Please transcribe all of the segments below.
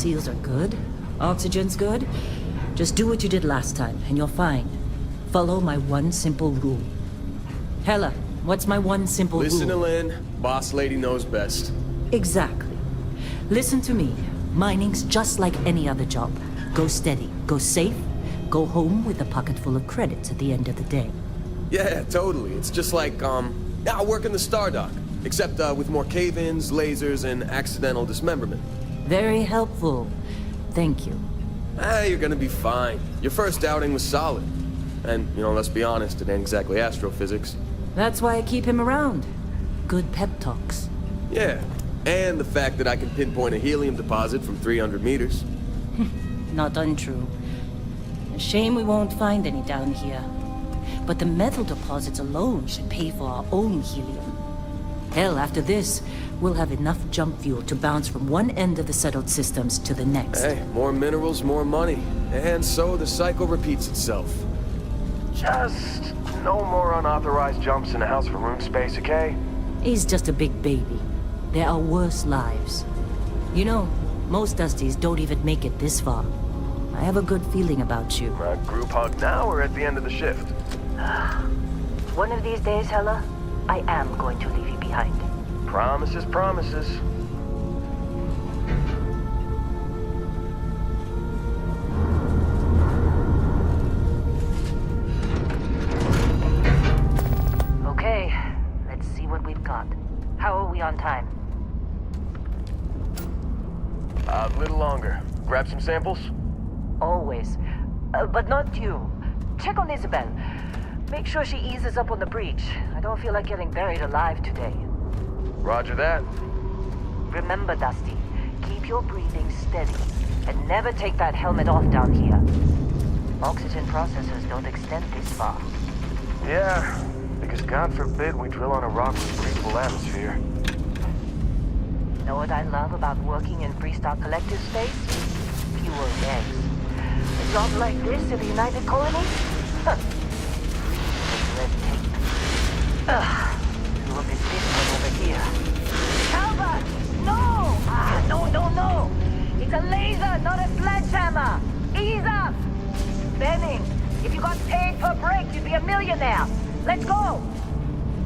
seals are good. Oxygen's good. Just do what you did last time, and you're fine. Follow my one simple rule. Hella, what's my one simple rule? Listen to Lynn. Boss lady knows best. Exactly. Listen to me. Mining's just like any other job. Go steady, go safe, go home with a pocket full of credits at the end of the day. Yeah, totally. It's just like, I work in the Star Dock. Except, with more cave-ins, lasers, and accidental dismemberment. Very helpful. Thank you. You're gonna be fine. Your first outing was solid. And, let's be honest, it ain't exactly astrophysics. That's why I keep him around. Good pep talks. Yeah, and the fact that I can pinpoint a helium deposit from 300 meters. Not untrue. A shame we won't find any down here. But the metal deposits alone should pay for our own helium. Hell, after this, we'll have enough jump fuel to bounce from one end of the settled systems to the next. Hey, more minerals, more money. And so the cycle repeats itself. Just no more unauthorized jumps in the house for room space, okay? He's just a big baby. There are worse lives. You know, most Dusties don't even make it this far. I have a good feeling about you. Group hug now or at the end of the shift? One of these days, Hella, I am going to leave you behind. Promises, promises. Okay, let's see what we've got. How are we on time? A little longer. Grab some samples? Always. But not you. Check on Isabel. Make sure she eases up on the breach. I don't feel like getting buried alive today. Roger that. Remember, Dusty, keep your breathing steady. And never take that helmet off down here. Oxygen processors don't extend this far. Yeah, because God forbid we drill on a rock with breathable atmosphere. Know what I love about working in Freestock Collective space? Fewer eggs. A job like this in the United Colonies? Huh. Red tape. Ugh. Look at this one over here. Albert! No! No! It's a laser, not a sledgehammer! Ease up! Benning, if you got paid per break, you'd be a millionaire. Let's go!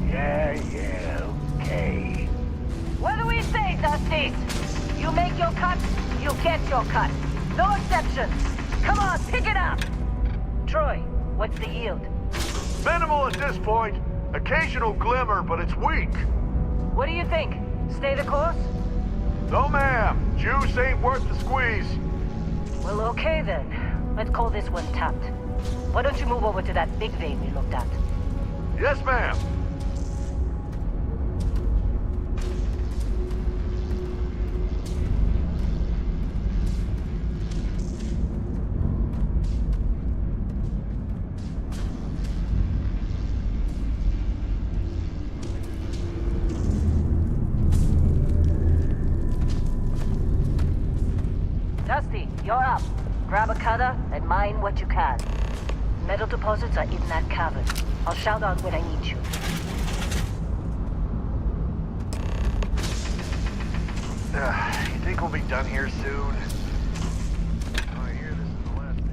Yeah, okay. What do we say, Dusties? You make your cut, you get your cut. No exceptions. Come on, pick it up! Troy, what's the yield? Minimal at this point. Occasional glimmer, but it's weak. What do you think? Stay the course? No, ma'am. Juice ain't worth the squeeze. Well, okay then. Let's call this one tapped. Why don't you move over to that big vein we looked at? Yes, ma'am. Dusty, you're up. Grab a cutter and mine what you can. Metal deposits are in that cavern. I'll shout out when I need you. You think we'll be done here soon? Oh, I hear this is the last day.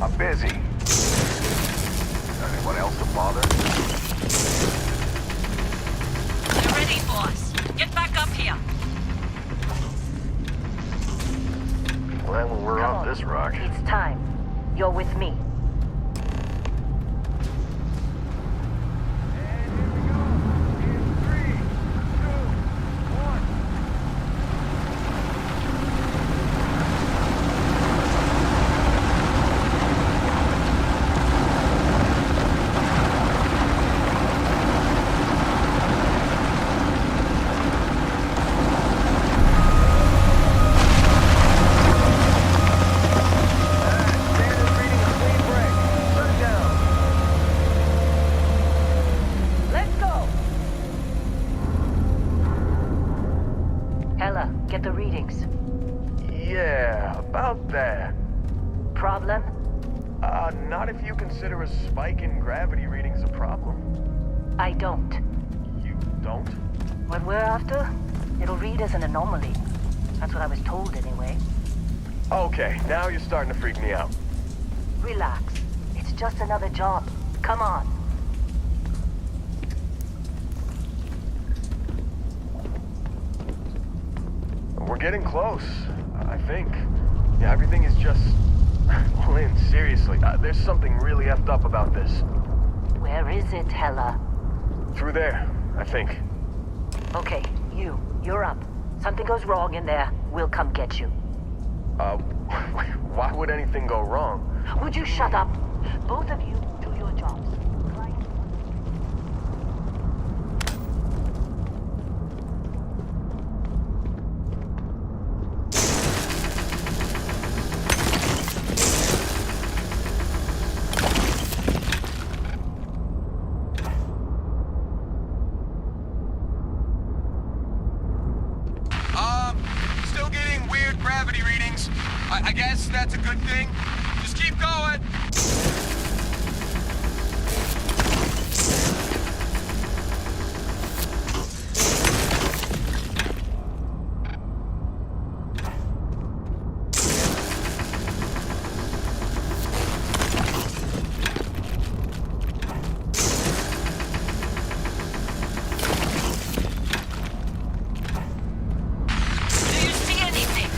I'm busy. Anyone else to bother? You're ready, boss. Get back up here. Well, when we're Come off on. this rock. It's time. You're with me. Let's go! Ella, get the readings. Yeah, about that. Problem? Not if you consider a spike in gravity readings a problem. I don't. You don't? What we're after, it'll read as an anomaly. That's what I was told anyway. Okay, now you're starting to freak me out. Relax. It's just another job. Come on. We're getting close, I think. Yeah, everything is just... Lynn, seriously, there's something really effed up about this. Where is it, Hella? Through there, I think. Okay, you're up. Something goes wrong in there, we'll come get you. Why would anything go wrong? Would you shut up? Both of you do your jobs. Still getting weird gravity readings. I guess that's a good thing. Just keep going. Do you see anything?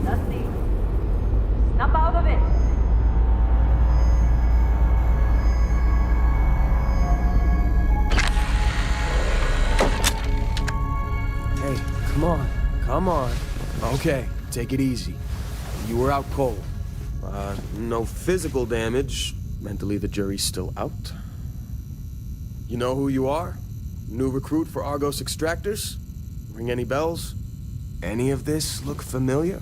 Dusty, snap out of it. Hey, come on. Come on. Okay, take it easy. You were out cold. No physical damage. Mentally, the jury's still out. You know who you are? New recruit for Argos Extractors? Ring any bells? Any of this look familiar?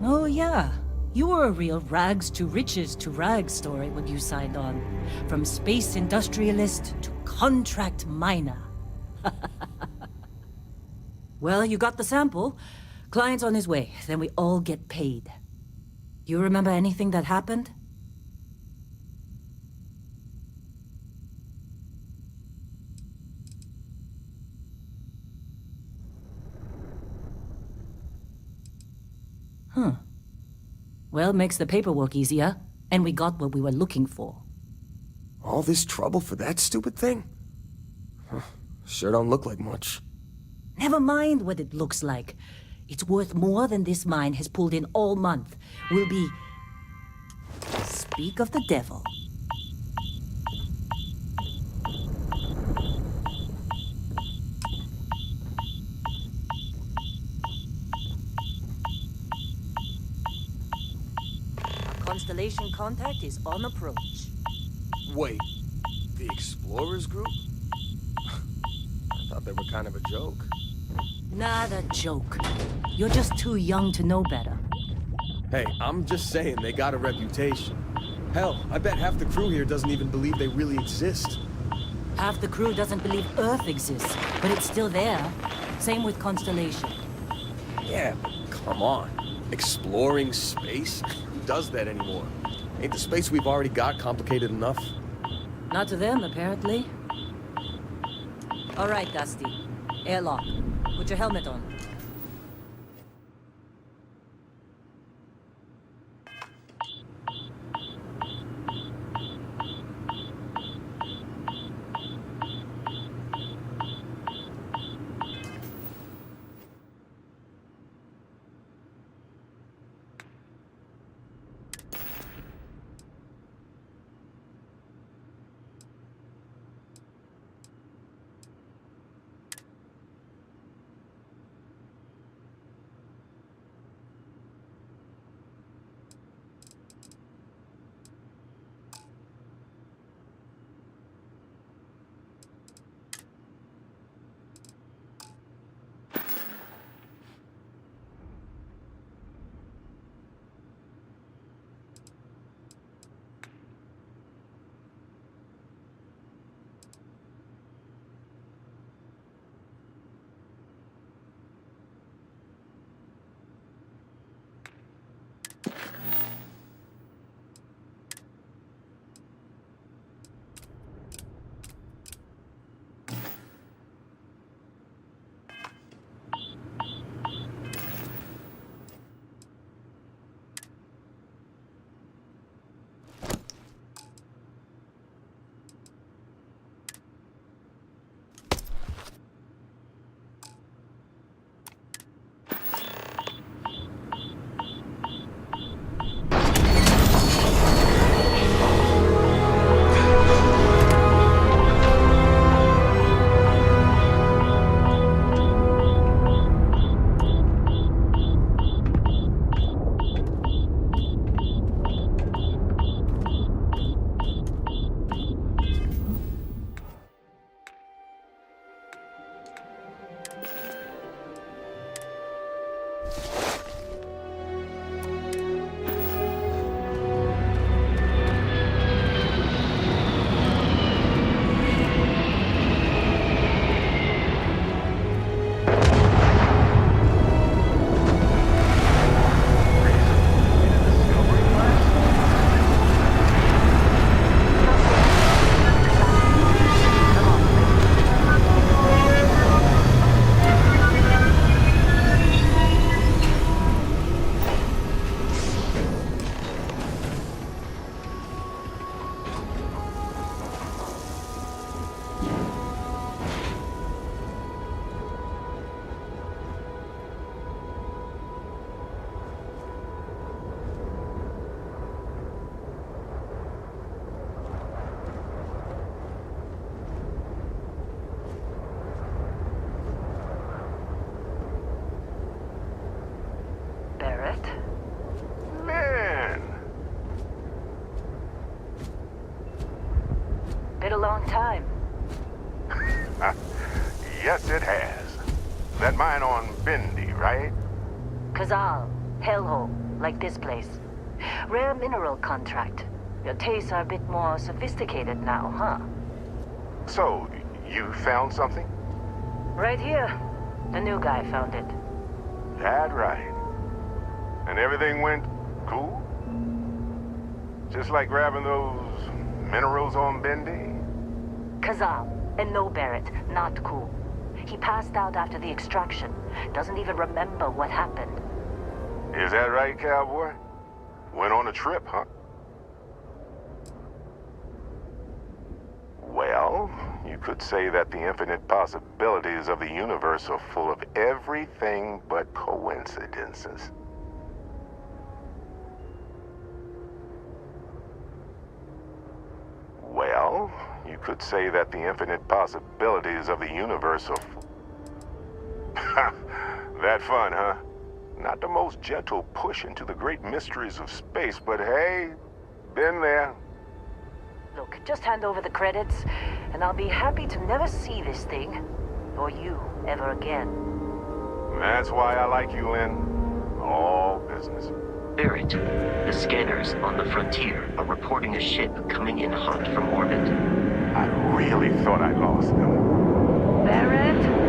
Oh yeah, you were a real rags to riches to rags story when you signed on. From space industrialist to contract miner. Well, you got the sample. Client's on his way, then we all get paid. You remember anything that happened? Huh. Well, makes the paperwork easier, and we got what we were looking for. All this trouble for that stupid thing? Huh, sure don't look like much. Never mind what it looks like. It's worth more than this mine has pulled in all month. We'll be... Speak of the devil. Constellation contact is on approach. Wait, the Explorers group? I thought they were kind of a joke. Not a joke. You're just too young to know better. Hey, I'm just saying they got a reputation. Hell, I bet half the crew here doesn't even believe they really exist. Half the crew doesn't believe Earth exists, but it's still there. Same with Constellation. Yeah, but come on. Exploring space? Who does that anymore? Ain't the space we've already got complicated enough? Not to them, apparently. All right, Dusty. Airlock. Put your helmet on. Been a long time. Yes, it has. That mine on Bendy, right? CABAL, hellhole. like this place. Rare mineral contract. Your tastes are a bit more sophisticated now, huh? So, you found something? Right here. The new guy found it. That right. And everything went cool? Just like grabbing those minerals on Bendy? CABAL, and no Barrett, not cool. He passed out after the extraction. Doesn't even remember what happened. Is that right, cowboy? Went on a trip, huh? Well, you could say that the infinite possibilities of the universe are full of everything but coincidences. Well, you could say that the infinite possibilities of the universe are full. That fun, huh? Not the most gentle push into the great mysteries of space, but hey, been there. Look, just hand over the credits, and I'll be happy to never see this thing, or you, ever again. That's why I like you, Lynn. All business. Barrett, the scanners on the frontier are reporting a ship coming in hot from orbit. I really thought I lost them. Barrett?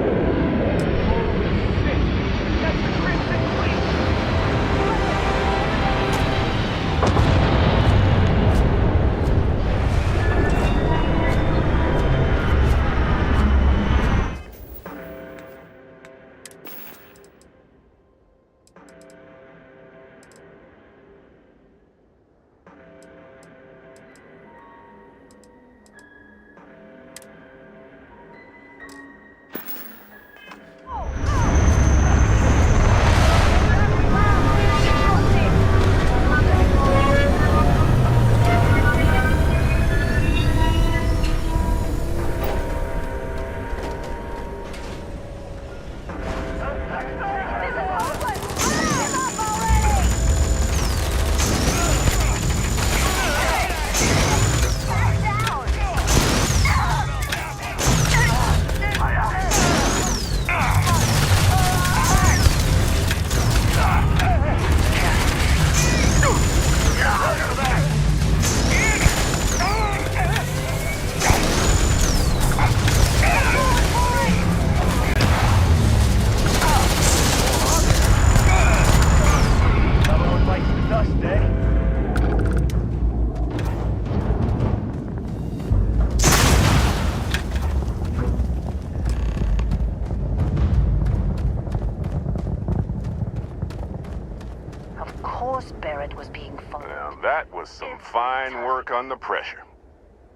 Barrett was being followed. Now, that was some fine work under pressure.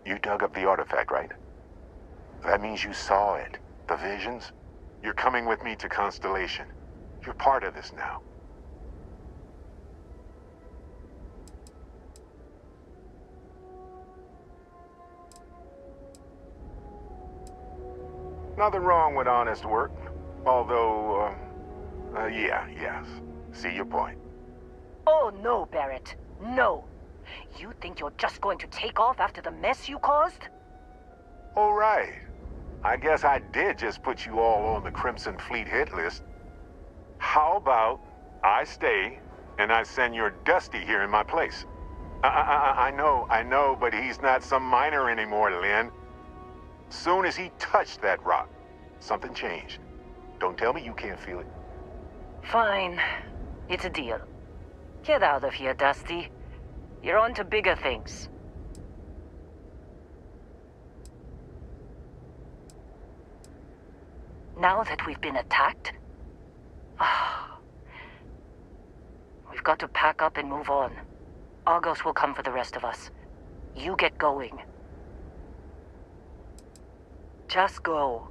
You dug up the artifact, right? That means you saw it. The visions? You're coming with me to Constellation. You're part of this now. Nothing wrong with honest work. Although, yes. See your point. Oh, no, Barrett. No. You think you're just going to take off after the mess you caused? All right. I guess I did just put you all on the Crimson Fleet hit list. How about I stay and I send your Dusty here in my place? I know, but he's not some miner anymore, Lynn. Soon as he touched that rock, something changed. Don't tell me you can't feel it. Fine. It's a deal. Get out of here, Dusty. You're on to bigger things. Now that we've been attacked, we've got to pack up and move on. Argos will come for the rest of us. You get going. Just go.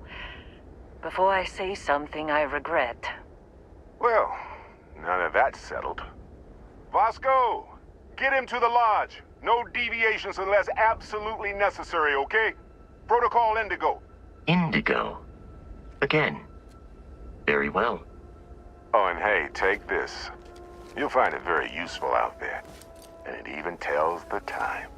Before I say something I regret. Well, now that that's settled. Vasco, get him to the lodge. No deviations unless absolutely necessary, okay? Protocol Indigo. Indigo. Again. Very well. Oh, and hey, take this. You'll find it very useful out there. And it even tells the time.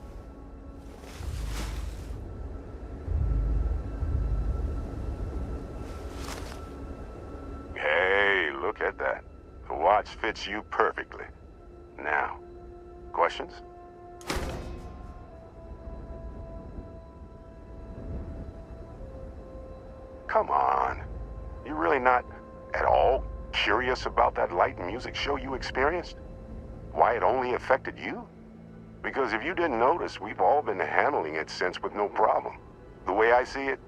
Hey, look at that. The watch fits you perfectly. now. Questions? Come on. You really not at all curious about that light and music show you experienced? Why it only affected you? Because if you didn't notice, we've all been handling it since with no problem. The way I see it,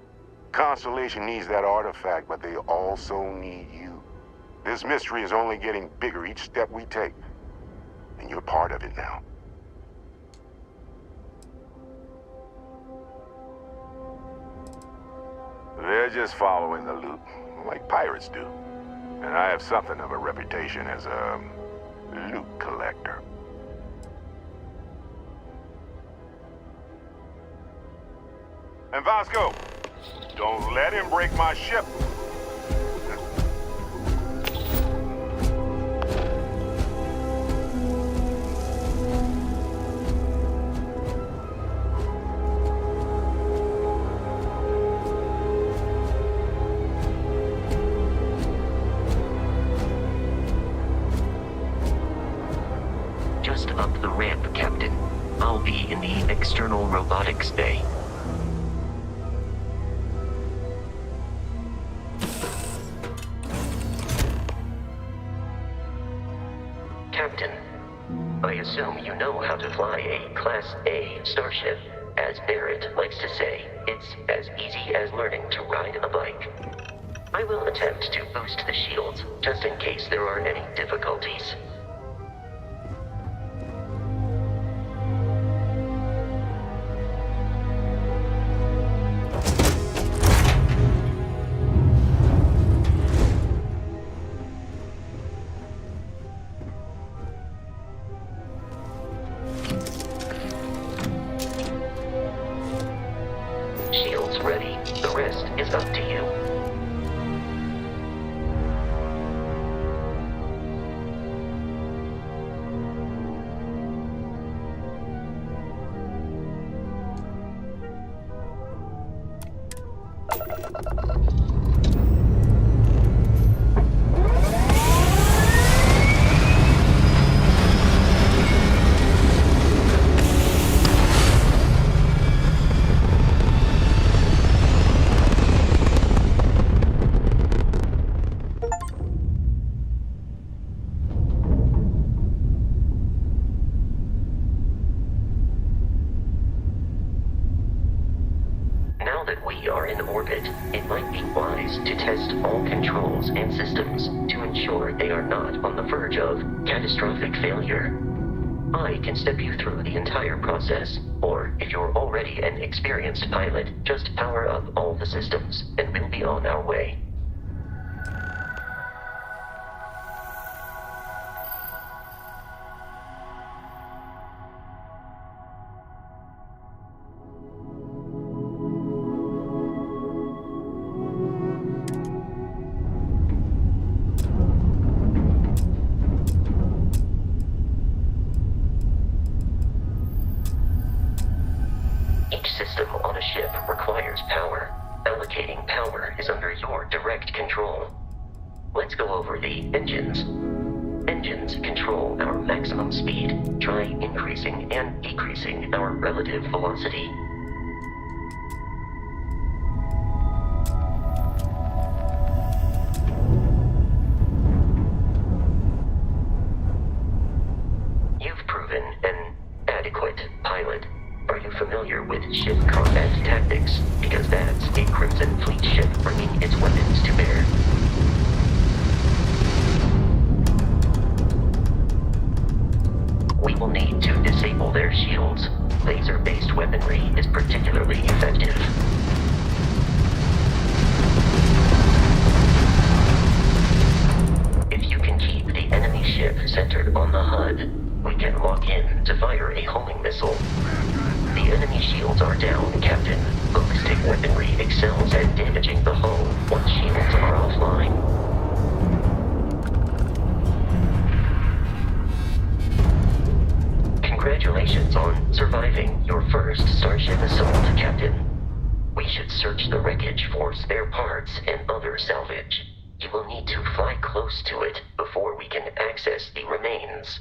Constellation needs that artifact, but they also need you. This mystery is only getting bigger each step we take, and you're part of it now. They're just following the loot, like pirates do. And I have something of a reputation as a loot collector. And Vasco, don't let him break my ship. Just up the ramp, Captain. I'll be in the external robotics bay. Captain, I assume you know how to fly a Class A starship. As Barrett likes to say, it's as easy as learning to ride a bike. I will attempt to boost the shields, just in case there are any difficulties. Shields ready. The rest is up to you. Now that we are in orbit, it might be wise to test all controls and systems to ensure they are not on the verge of catastrophic failure. I can step you through the entire process, or if you're already an experienced pilot, just power up all the systems, and we'll be on our way. Each system on a ship requires power. Allocating power is under your direct control. Let's go over the engines. Engines control our maximum speed. Try increasing and decreasing our relative velocity. You've proven an adequate pilot. Are you familiar with ship combat tactics? Because that's a Crimson Fleet ship bringing its weapons to bear. We will need to disable their shields. Laser-based weaponry is particularly effective. If you can keep the enemy ship centered on the HUD, we can lock in to fire a homing missile. The enemy shields are down, Captain. Ballistic weaponry excels at damaging the hull once shields are offline. Congratulations on surviving your first Starship assault, Captain. We should search the wreckage for spare parts and other salvage. You will need to fly close to it before we can access the remains.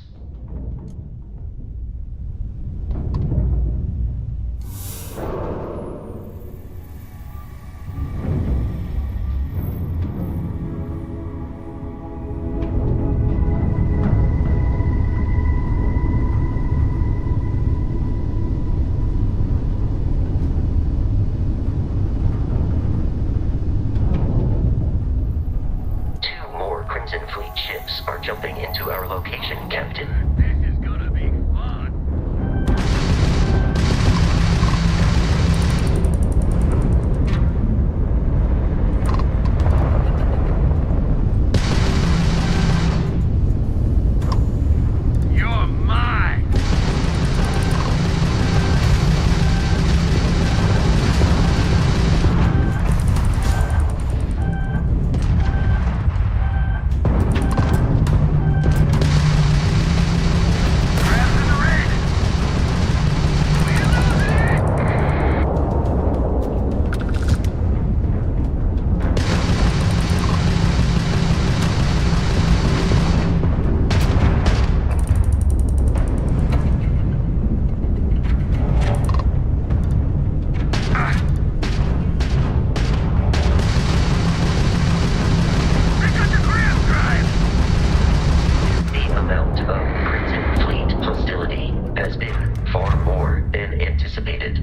are jumping into our location, Captain. This is gonna be fun. You're mine. The amount of Crimson Fleet hostility has been far more than anticipated.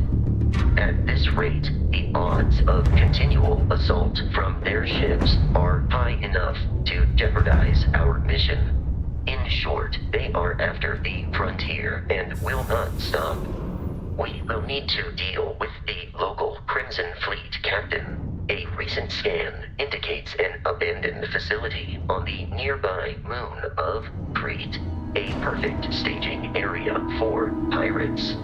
At this rate, the odds of continual assault from their ships are high enough to jeopardize our mission. In short, they are after the frontier and will not stop. We will need to deal with the local Crimson Fleet captain. A recent scan indicates an abandoned facility on the nearby moon of Crete, a perfect staging area for pirates.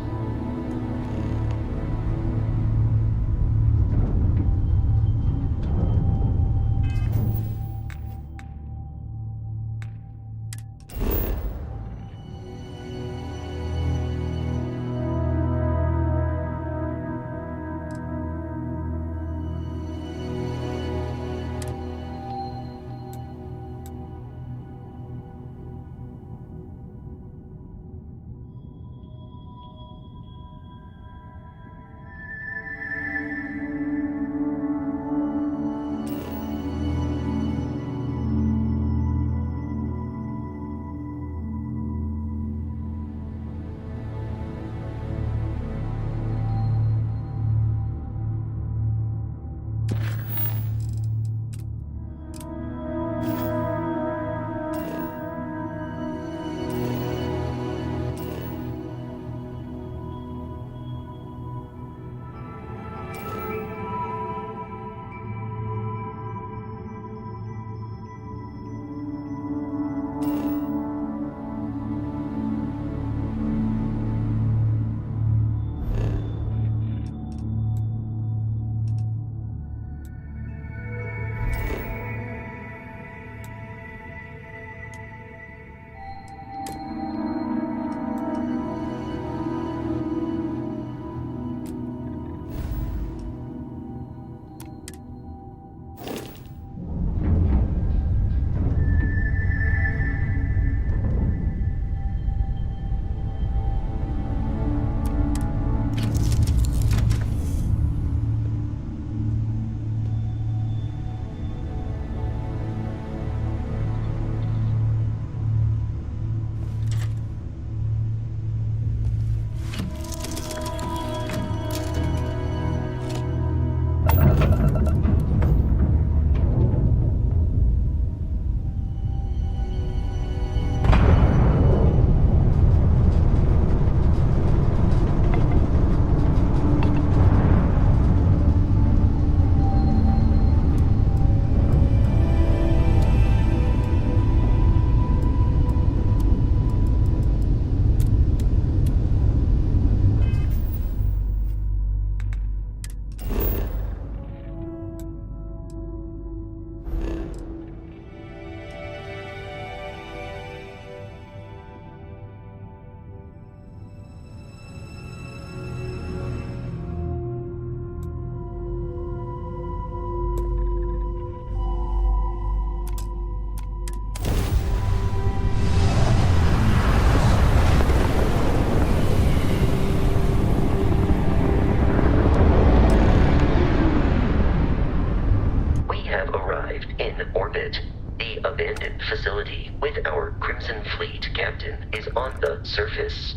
facility with our Crimson Fleet captain is on the surface.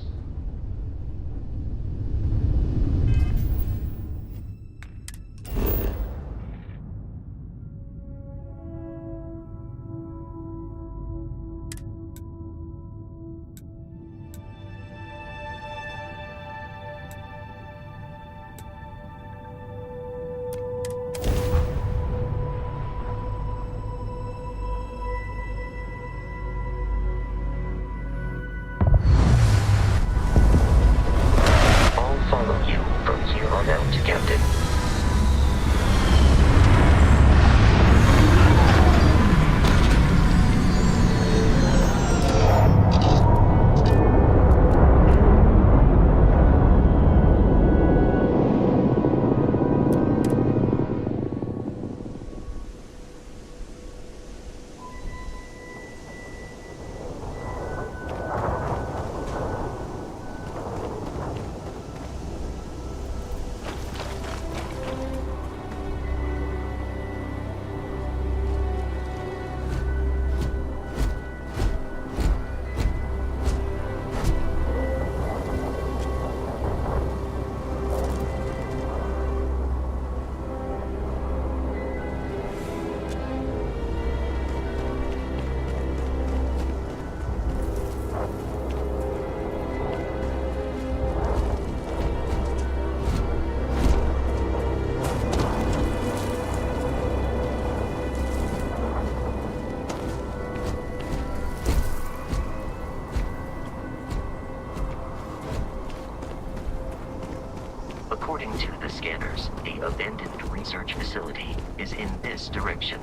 abandoned research facility is in this direction.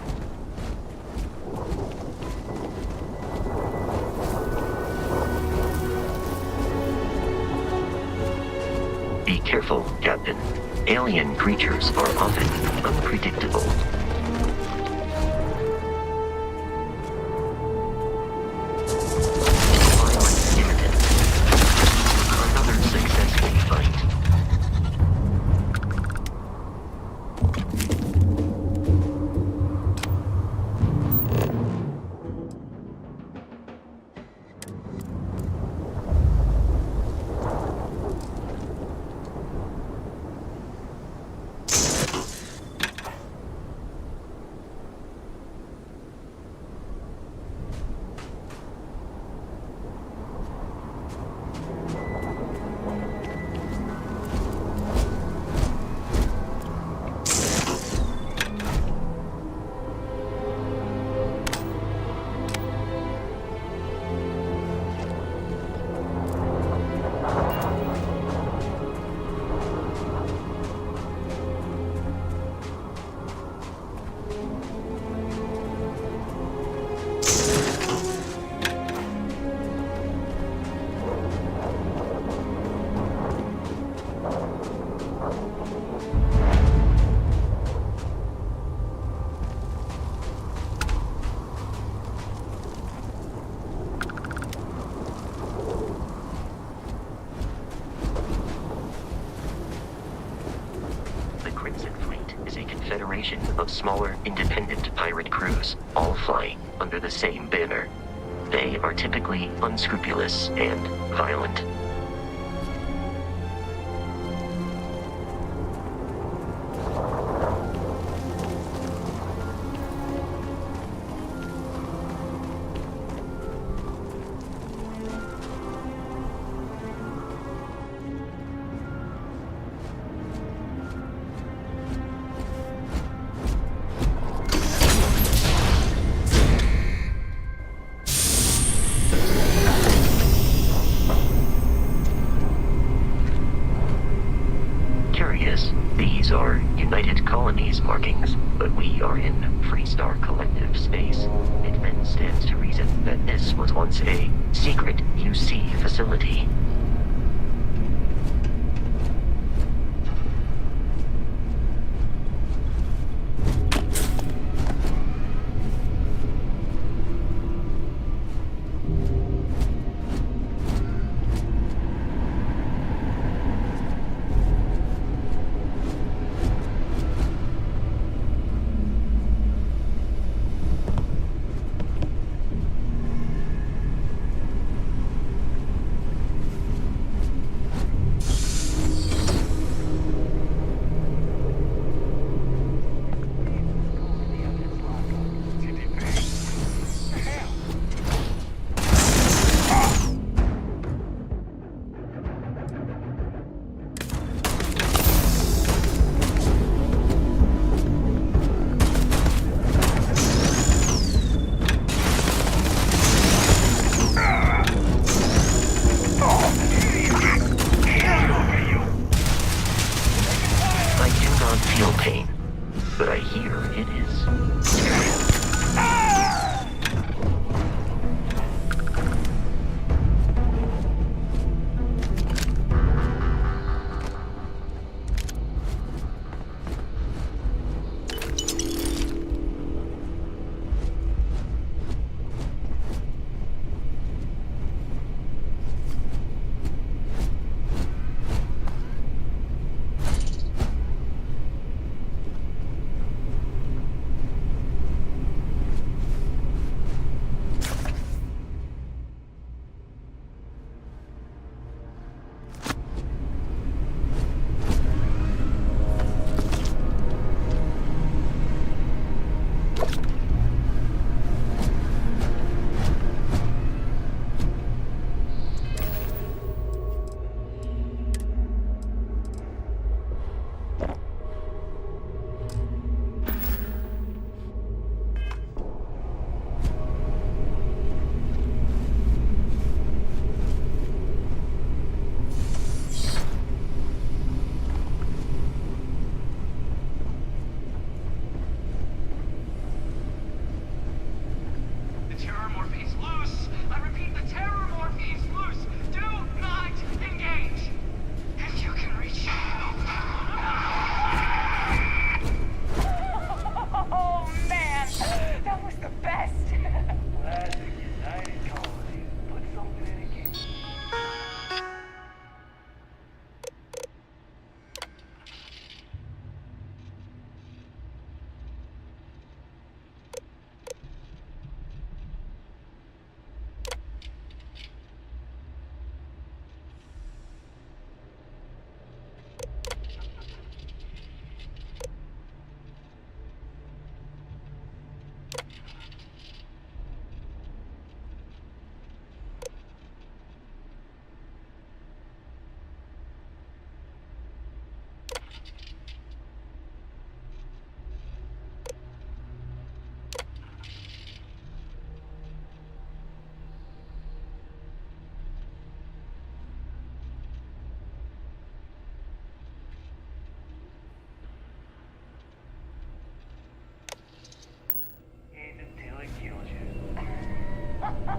Be careful, Captain. Alien creatures are often unpredictable. Violence imminent. Another successful fight. Confederation of smaller, independent pirate crews, all flying under the same banner. They are typically unscrupulous and violent. These are United Colonies markings, but we are in Freestar Collective space. It then stands to reason that this was once a secret UC facility. But I hear it is.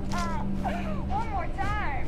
One more time.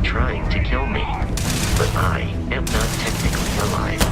You're trying to kill me, but I am not technically alive.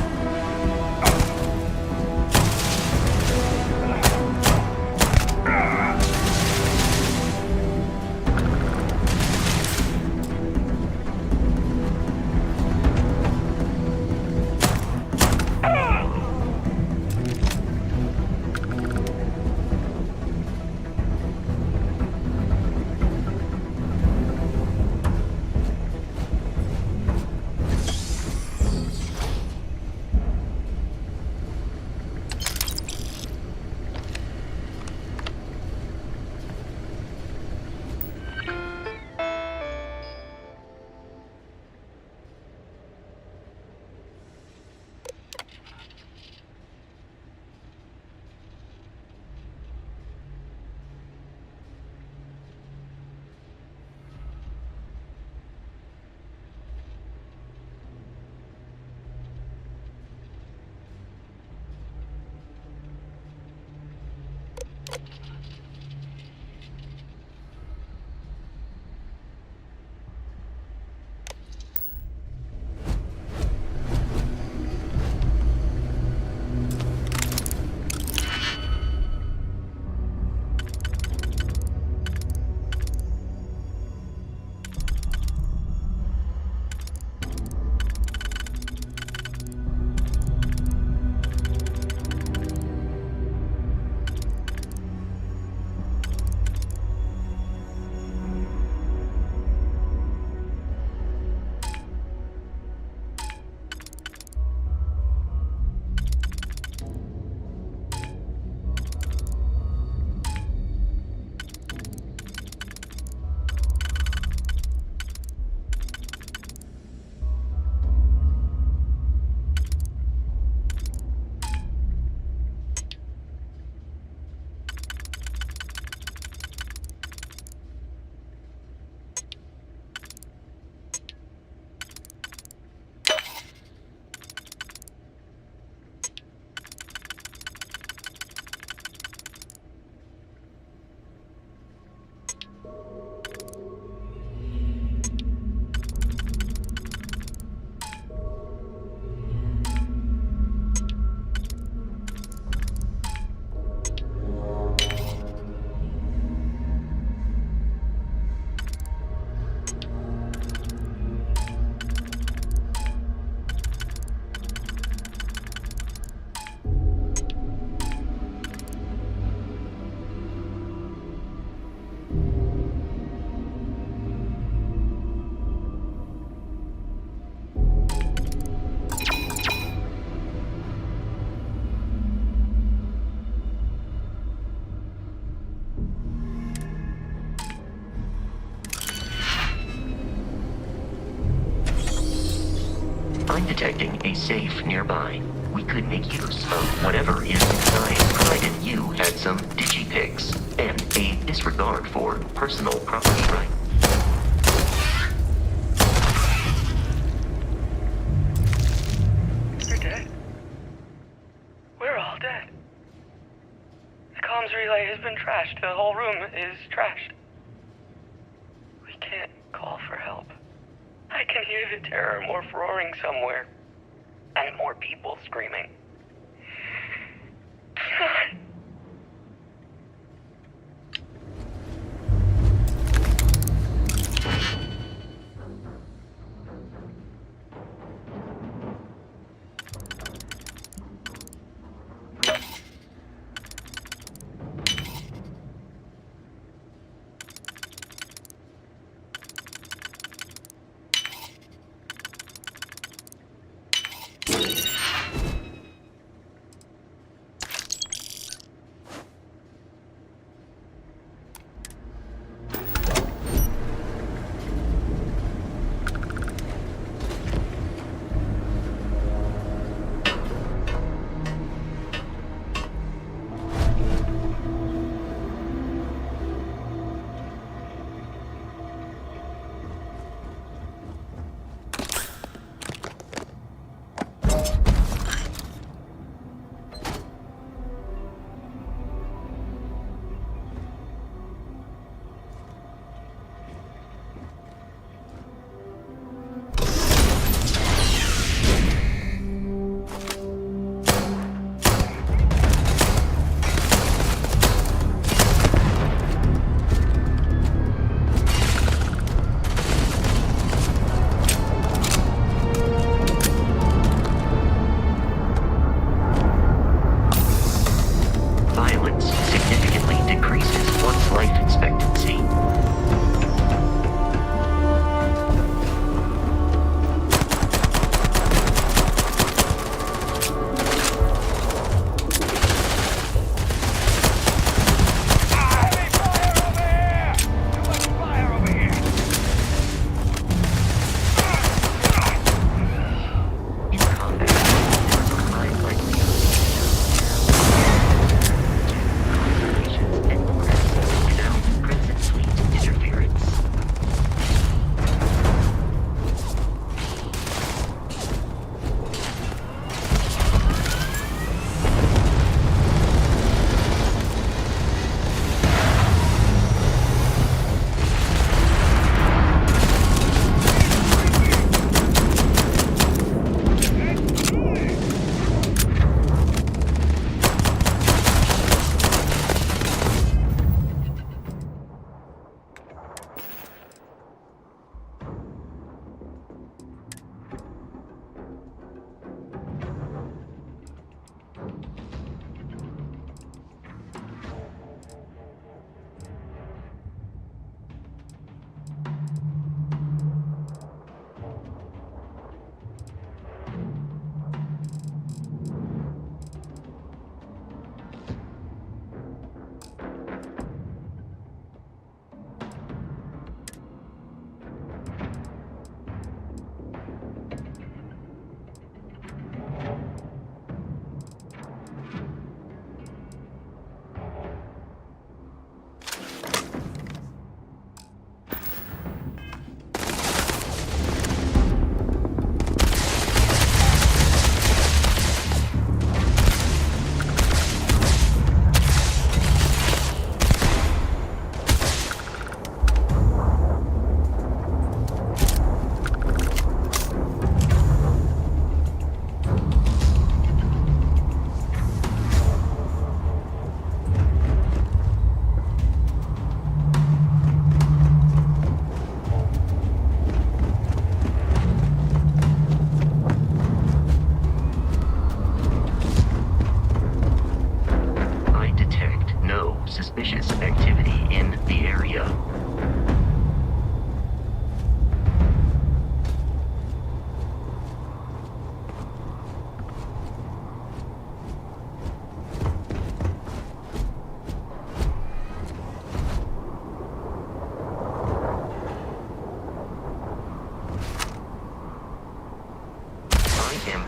I'm detecting a safe nearby. We could make use of whatever is inside, provided you had some digipics and a disregard for personal property rights. You're dead. We're all dead. The comms relay has been trashed. The whole room is trashed. We can't call for help. I can hear the terror morph roaring somewhere. And more people screaming. God.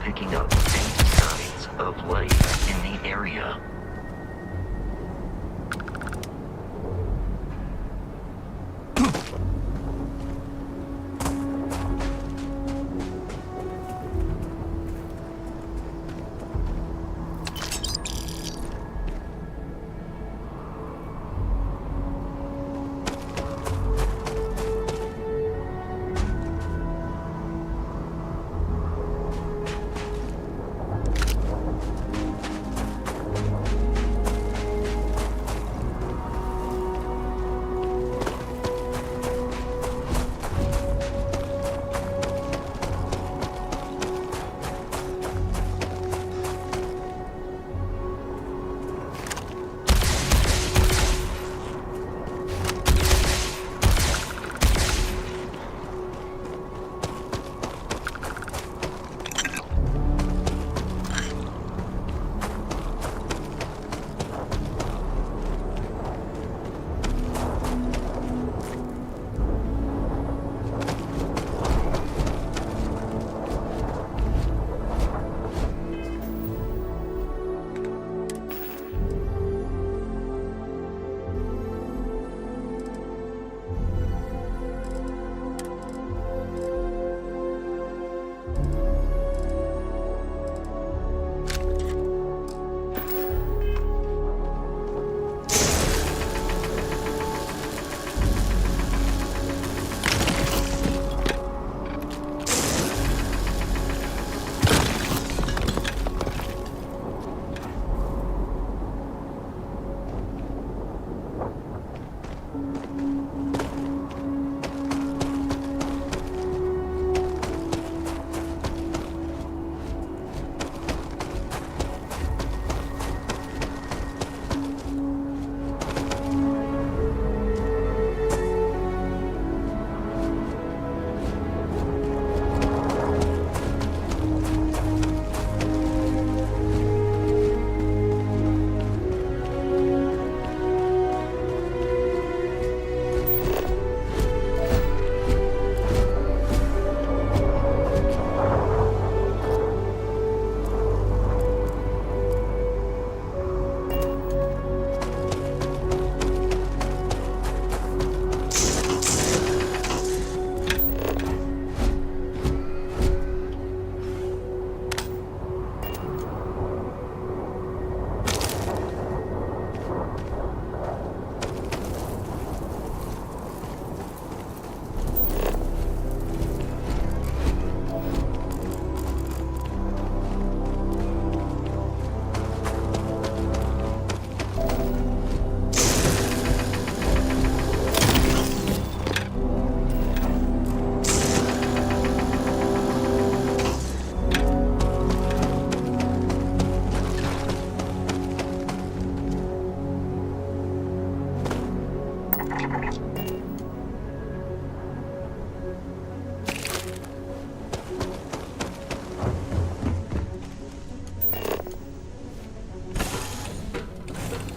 picking up any signs of life in the area.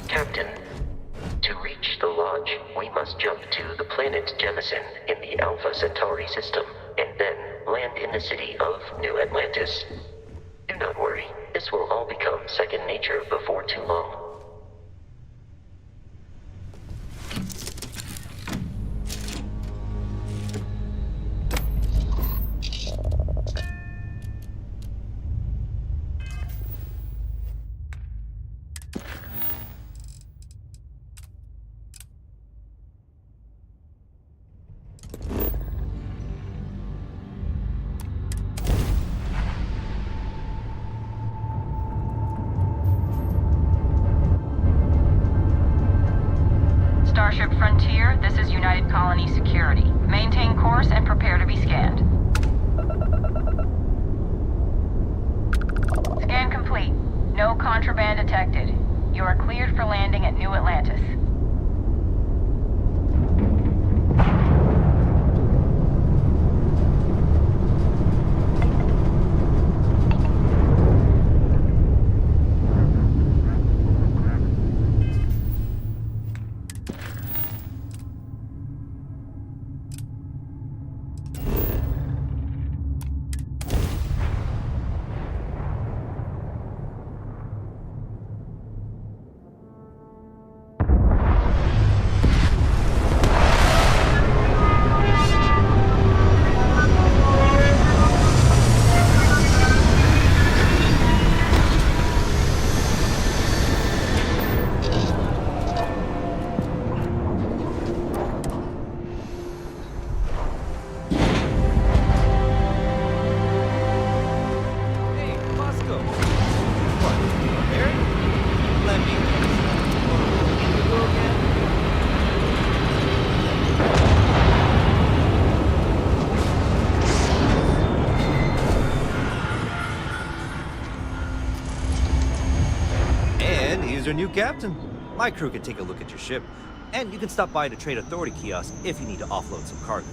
Captain, to reach the lodge, we must jump to the planet Jemison in the Alpha Centauri system, and then land in the city of New Atlantis. Do not worry, this will all become second nature before too long. Starship Frontier, this is United Colony Security. Maintain course and prepare to be scanned. Scan complete. No contraband detected. You are cleared for landing at New Atlantis. a new captain. My crew can take a look at your ship, and you can stop by the Trade Authority kiosk if you need to offload some cargo.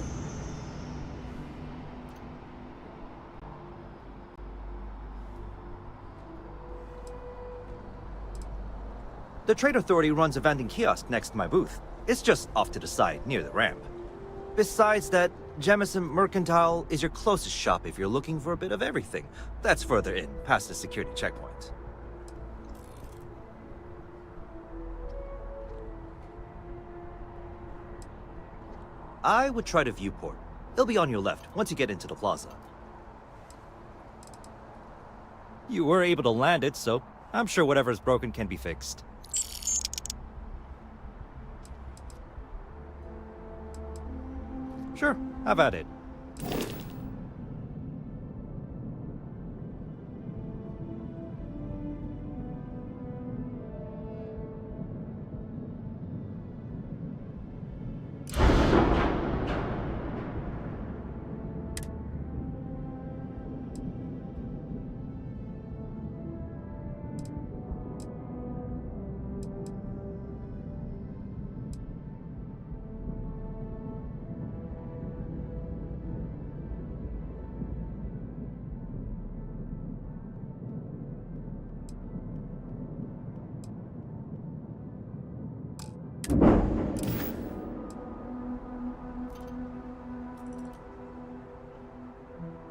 The Trade Authority runs a vending kiosk next to my booth. It's just off to the side, near the ramp. Besides that, Jemison Mercantile is your closest shop if you're looking for a bit of everything. That's further in, past the security checkpoint. I would try the viewport. It'll be on your left once you get into the plaza. You were able to land it, so I'm sure whatever's broken can be fixed. Sure, have at it.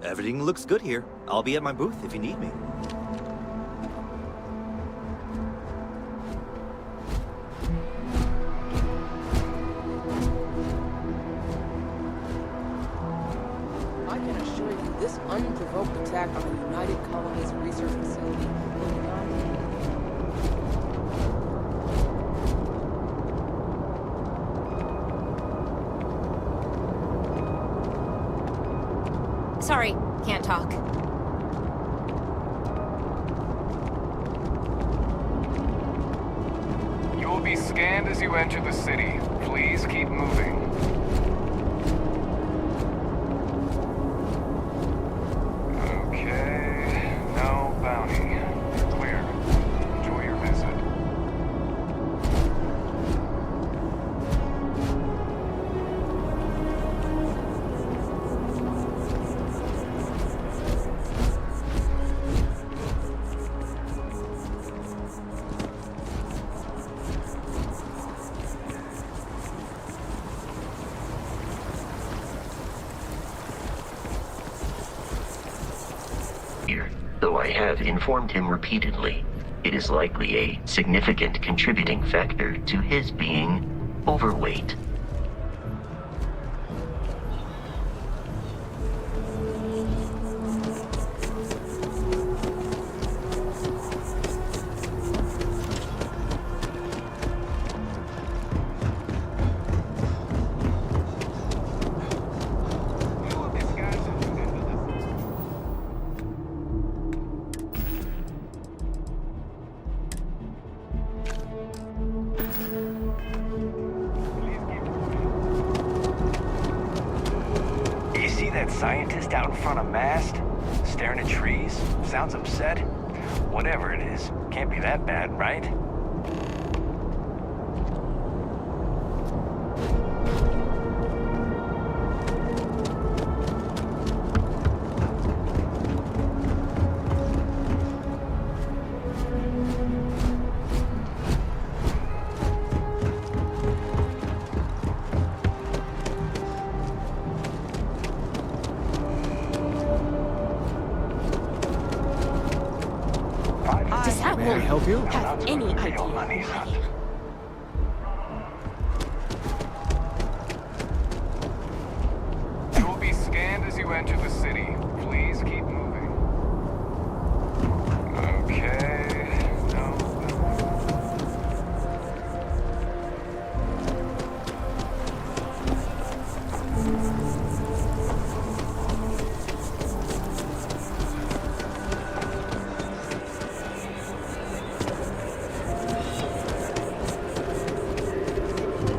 Everything looks good here. I'll be at my booth if you need me. I can assure you this unprovoked attack on the United Colonies research facility will not... Sorry, can't talk. You will be scanned as you enter the city. Please keep moving. Okay, no bounty. You're clear. Enjoy your visit. Though I have informed him repeatedly, it is likely a significant contributing factor to his being overweight. That scientist out in front of mast, staring at trees, sounds upset. Whatever it is, can't be that bad, right? May I help you? Have any idea. You will be scanned as you enter the city. Please keep moving. Okay, no.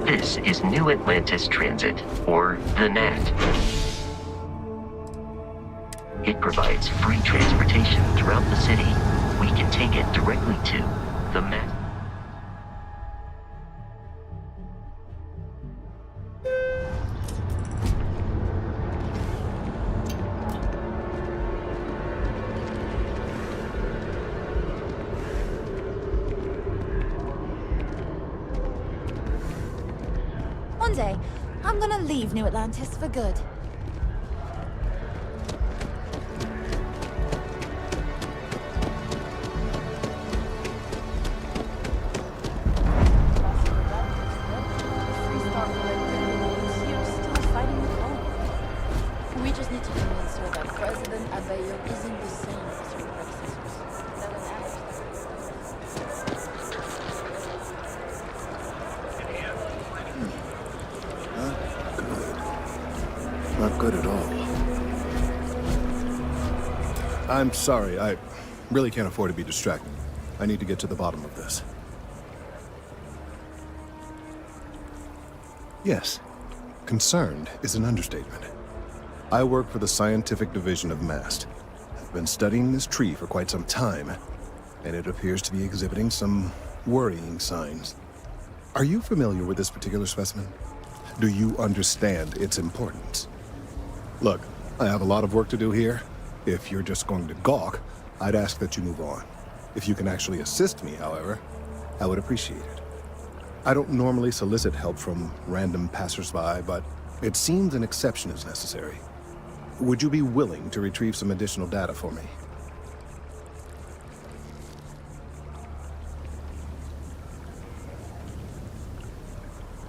This is New Atlantis Transit, or the NAT. It provides free transportation throughout the city. We can take it directly to the gonna leave New Atlantis for good. We just need to convince her that President Abayo isn't the same as her predecessors. That will Not good at all. I'm sorry, I really can't afford to be distracted. I need to get to the bottom of this. Yes, concerned is an understatement. I work for the scientific division of MAST. I've been studying this tree for quite some time, and it appears to be exhibiting some worrying signs. Are you familiar with this particular specimen? Do you understand its importance? Look, I have a lot of work to do here. If you're just going to gawk, I'd ask that you move on. If you can actually assist me, however, I would appreciate it. I don't normally solicit help from random passersby, but it seems an exception is necessary. Would you be willing to retrieve some additional data for me?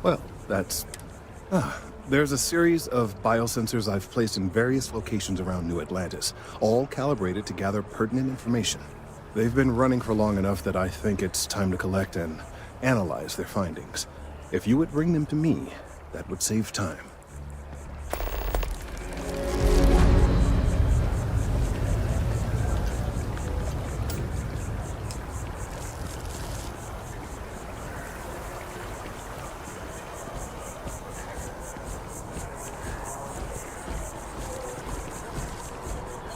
Well, that's... There's a series of biosensors I've placed in various locations around New Atlantis, all calibrated to gather pertinent information. They've been running for long enough that I think it's time to collect and analyze their findings. If you would bring them to me, that would save time.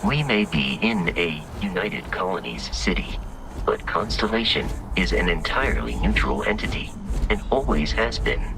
We may be in a United Colonies city, but Constellation is an entirely neutral entity, and always has been.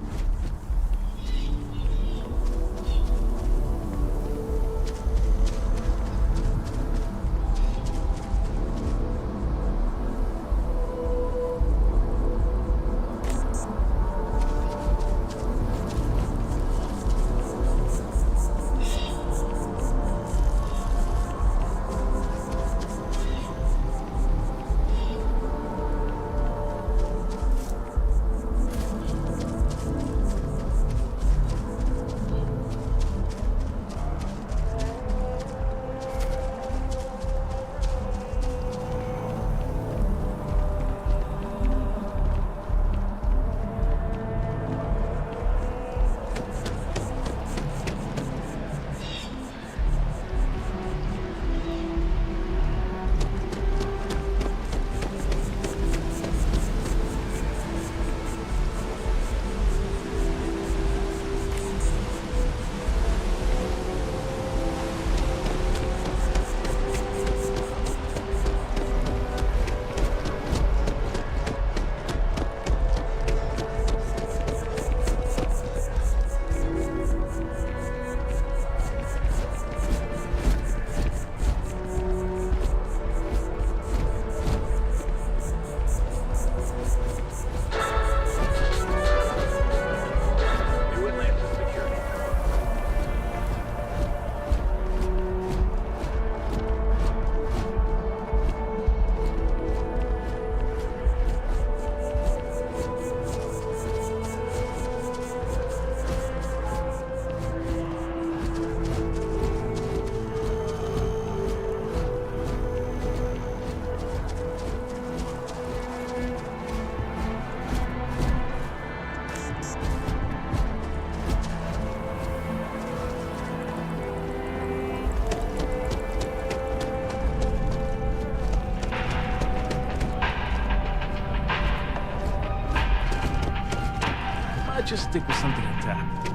Just stick with something intact.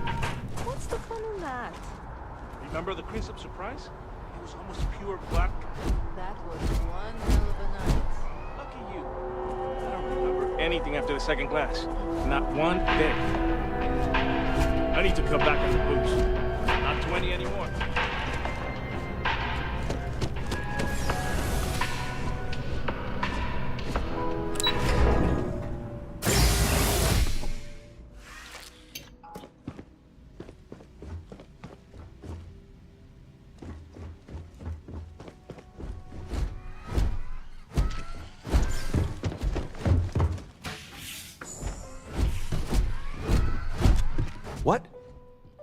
What's the fun in that? Remember the Crimson Surprise? It was almost pure black. That was one hell of a night. Lucky you. I don't remember anything after the second class. Not one bit. I need to cut back on the booze. Not 20 anymore.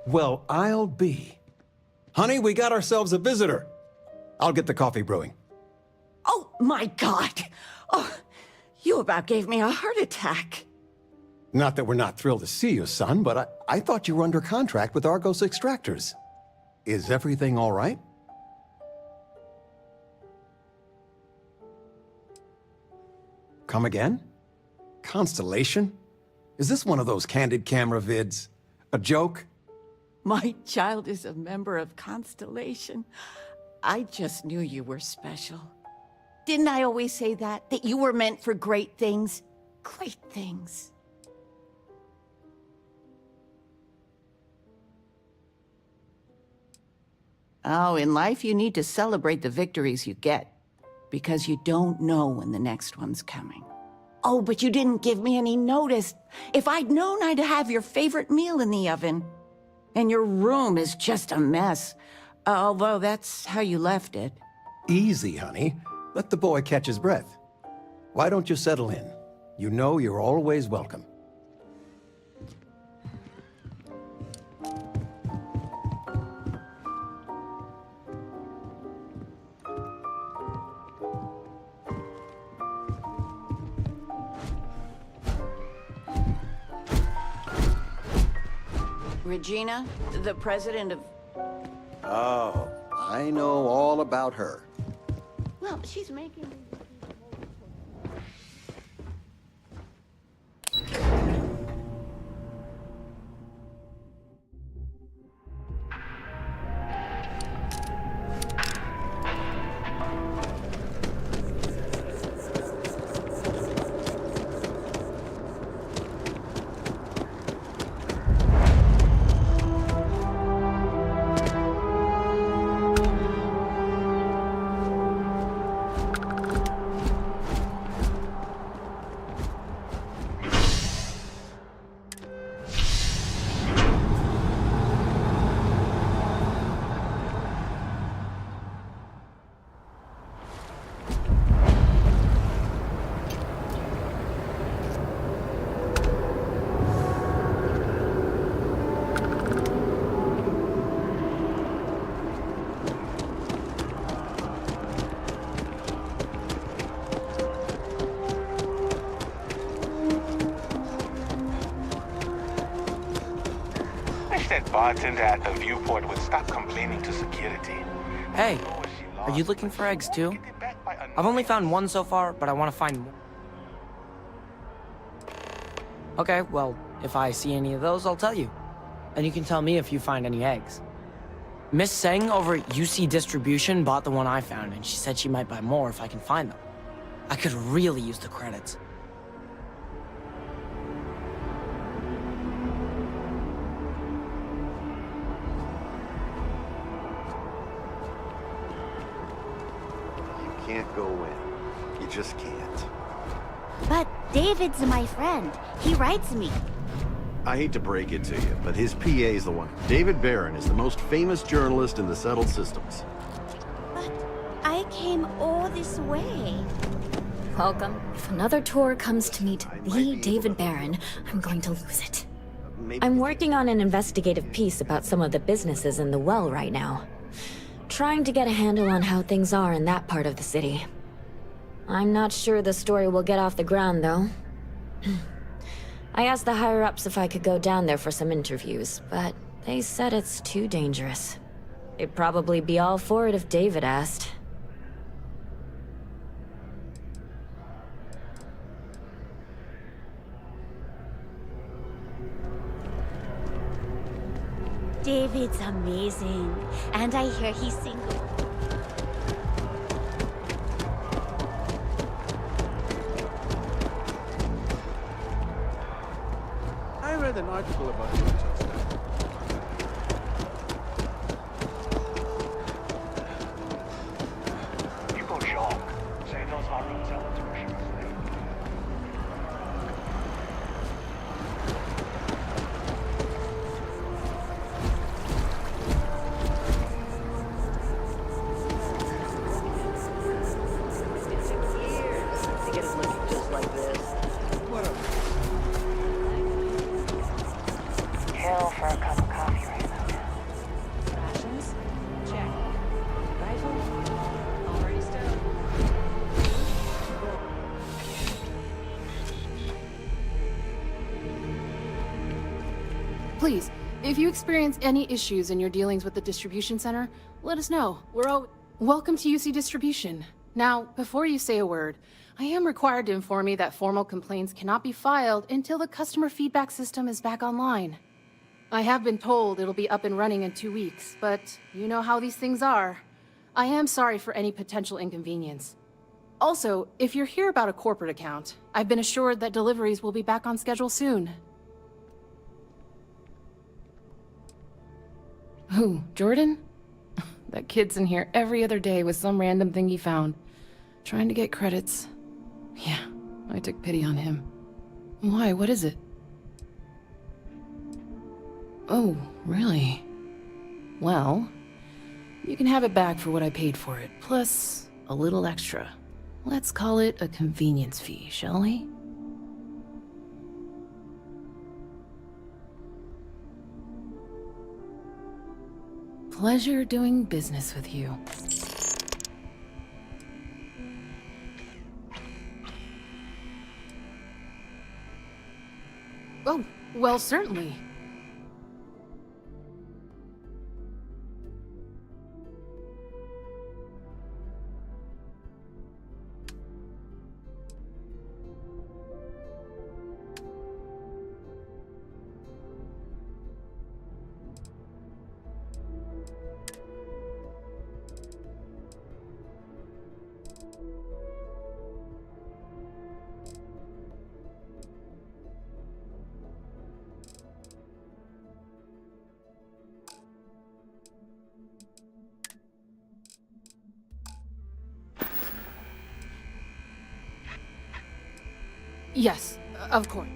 Well, I'll be. Honey, we got ourselves a visitor. I'll get the coffee brewing. Oh, my God! Oh, you about gave me a heart attack. Not that we're not thrilled to see you, son, but I thought you were under contract with Argos Extractors. Is everything all right? Come again? Constellation? Is this one of those candid camera vids? A joke? My child is a member of Constellation. I just knew you were special. Didn't I always say that? That you were meant for great things? Great things. Oh, in life you need to celebrate the victories you get, because you don't know when the next one's coming. Oh, but you didn't give me any notice. If I'd known, I'd have your favorite meal in the oven. And your room is just a mess. Although that's how you left it. Easy, honey. Let the boy catch his breath. Why don't you settle in? You know you're always welcome. Regina, the president of... Oh, I know all about her. Well, she's making... That bartender at the viewport would stop complaining to security. Hey, are you looking for eggs too? I've only found one so far, but I want to find more. Okay, well, if I see any of those, I'll tell you. And you can tell me if you find any eggs. Miss Seng over at UC Distribution bought the one I found, and she said she might buy more if I can find them. I could really use the credits. Can't go in. You just can't. But David's my friend. He writes me. I hate to break it to you, but his PA is the one. David Barron is the most famous journalist in the settled systems. But I came all this way. Welcome. If another tour comes to meet the David Barron, I'm going to lose it. I'm working on an investigative piece about some of the businesses in the well right now. Trying to get a handle on how things are in that part of the city. I'm not sure the story will get off the ground, though. I asked the higher-ups if I could go down there for some interviews, but they said it's too dangerous. They'd probably be all for it if David asked. David's amazing. And I hear he's single. I read an article about him just now. People joke, say those are intelligent. please, if you experience any issues in your dealings with the distribution center, let us know. Welcome to UC Distribution. Now, before you say a word, I am required to inform you that formal complaints cannot be filed until the customer feedback system is back online. I have been told it'll be up and running in 2 weeks, but you know how these things are. I am sorry for any potential inconvenience. Also, if you're here about a corporate account, I've been assured that deliveries will be back on schedule soon. Who, Jordan? That kid's in here every other day with some random thing he found, trying to get credits. Yeah, I took pity on him. Why, what is it? Oh, really? Well, you can have it back for what I paid for it, plus a little extra. Let's call it a convenience fee, shall we? Pleasure doing business with you. Oh, well, certainly. Yes, of course.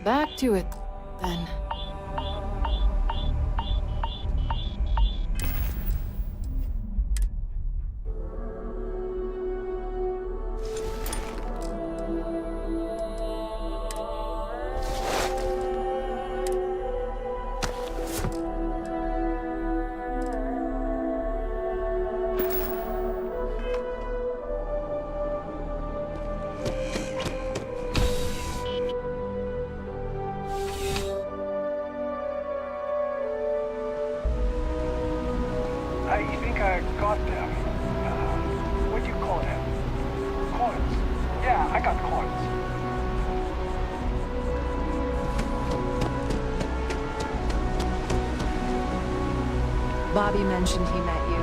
back to it, then. I think I got them. What do you call them? Coins. Yeah, I got coins. Bobby mentioned he met you.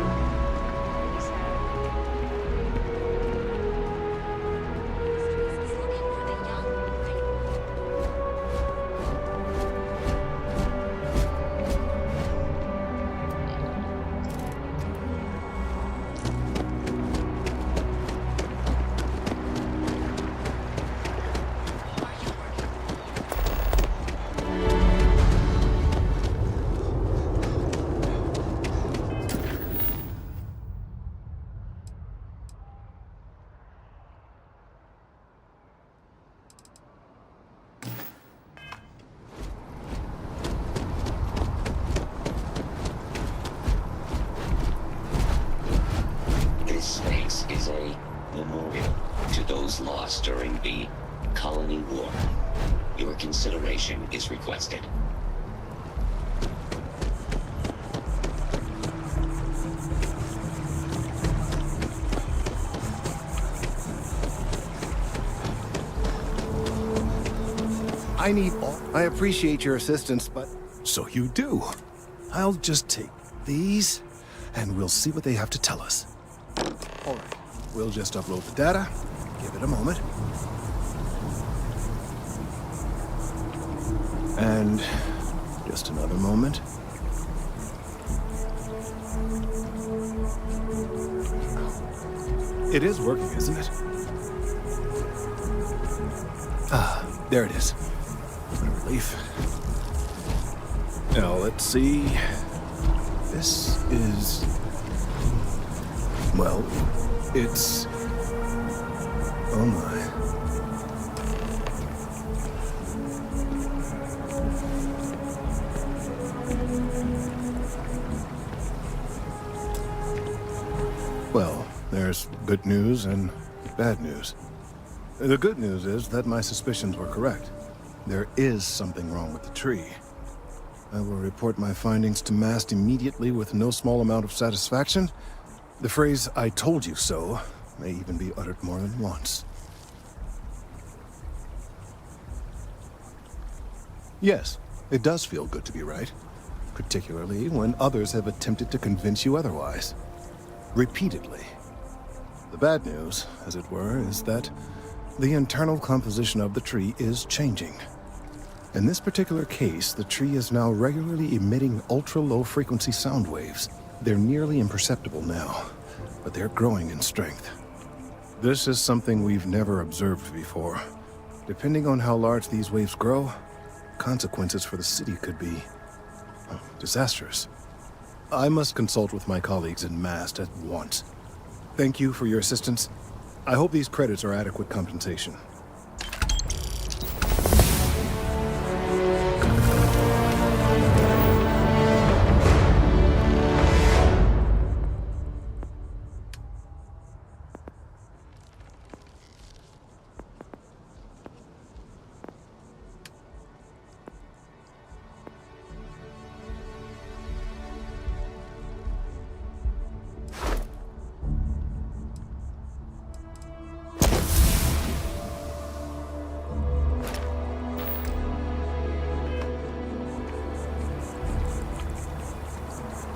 This space is a memorial to those lost during the Colony War. Your consideration is requested. I need all. I appreciate your assistance, but... So you do. I'll just take these, and we'll see what they have to tell us. All right. We'll just upload the data. Give it a moment. And just another moment. It is working, isn't it? Ah, there it is. What a relief. Now, let's see. This is... Well, it's... Oh my. Well, there's good news and bad news. The good news is that my suspicions were correct. There is something wrong with the tree. I will report my findings to MAST immediately with no small amount of satisfaction. The phrase, "I told you so," may even be uttered more than once. Yes, it does feel good to be right, particularly when others have attempted to convince you otherwise. Repeatedly. The bad news, as it were, is that the internal composition of the tree is changing. In this particular case, the tree is now regularly emitting ultra-low frequency sound waves. They're nearly imperceptible now, but they're growing in strength. This is something we've never observed before. Depending on how large these waves grow, consequences for the city could be disastrous. I must consult with my colleagues in MAST at once. Thank you for your assistance. I hope these credits are adequate compensation.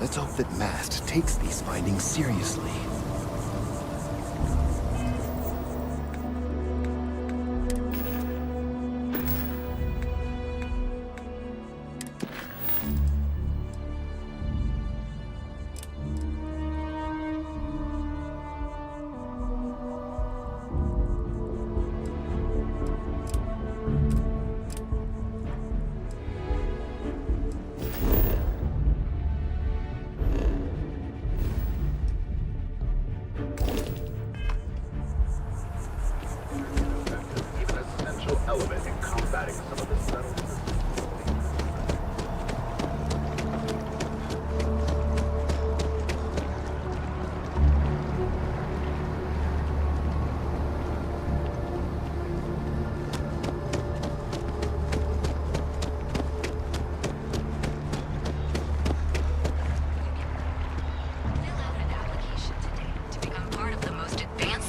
Let's hope that MAST takes these findings seriously.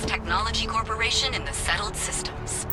Technology Corporation in the settled systems.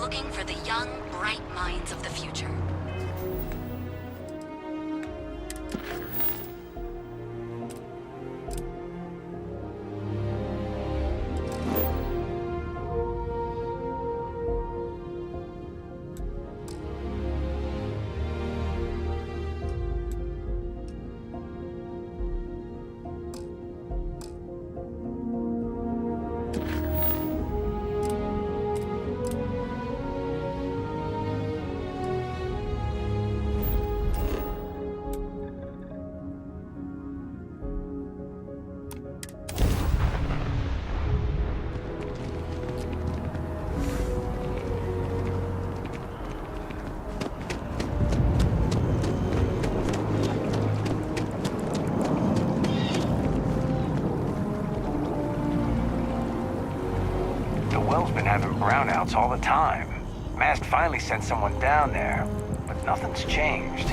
Looking for the young, bright minds of the future. Well's been having brownouts all the time. Mast finally sent someone down there, but nothing's changed.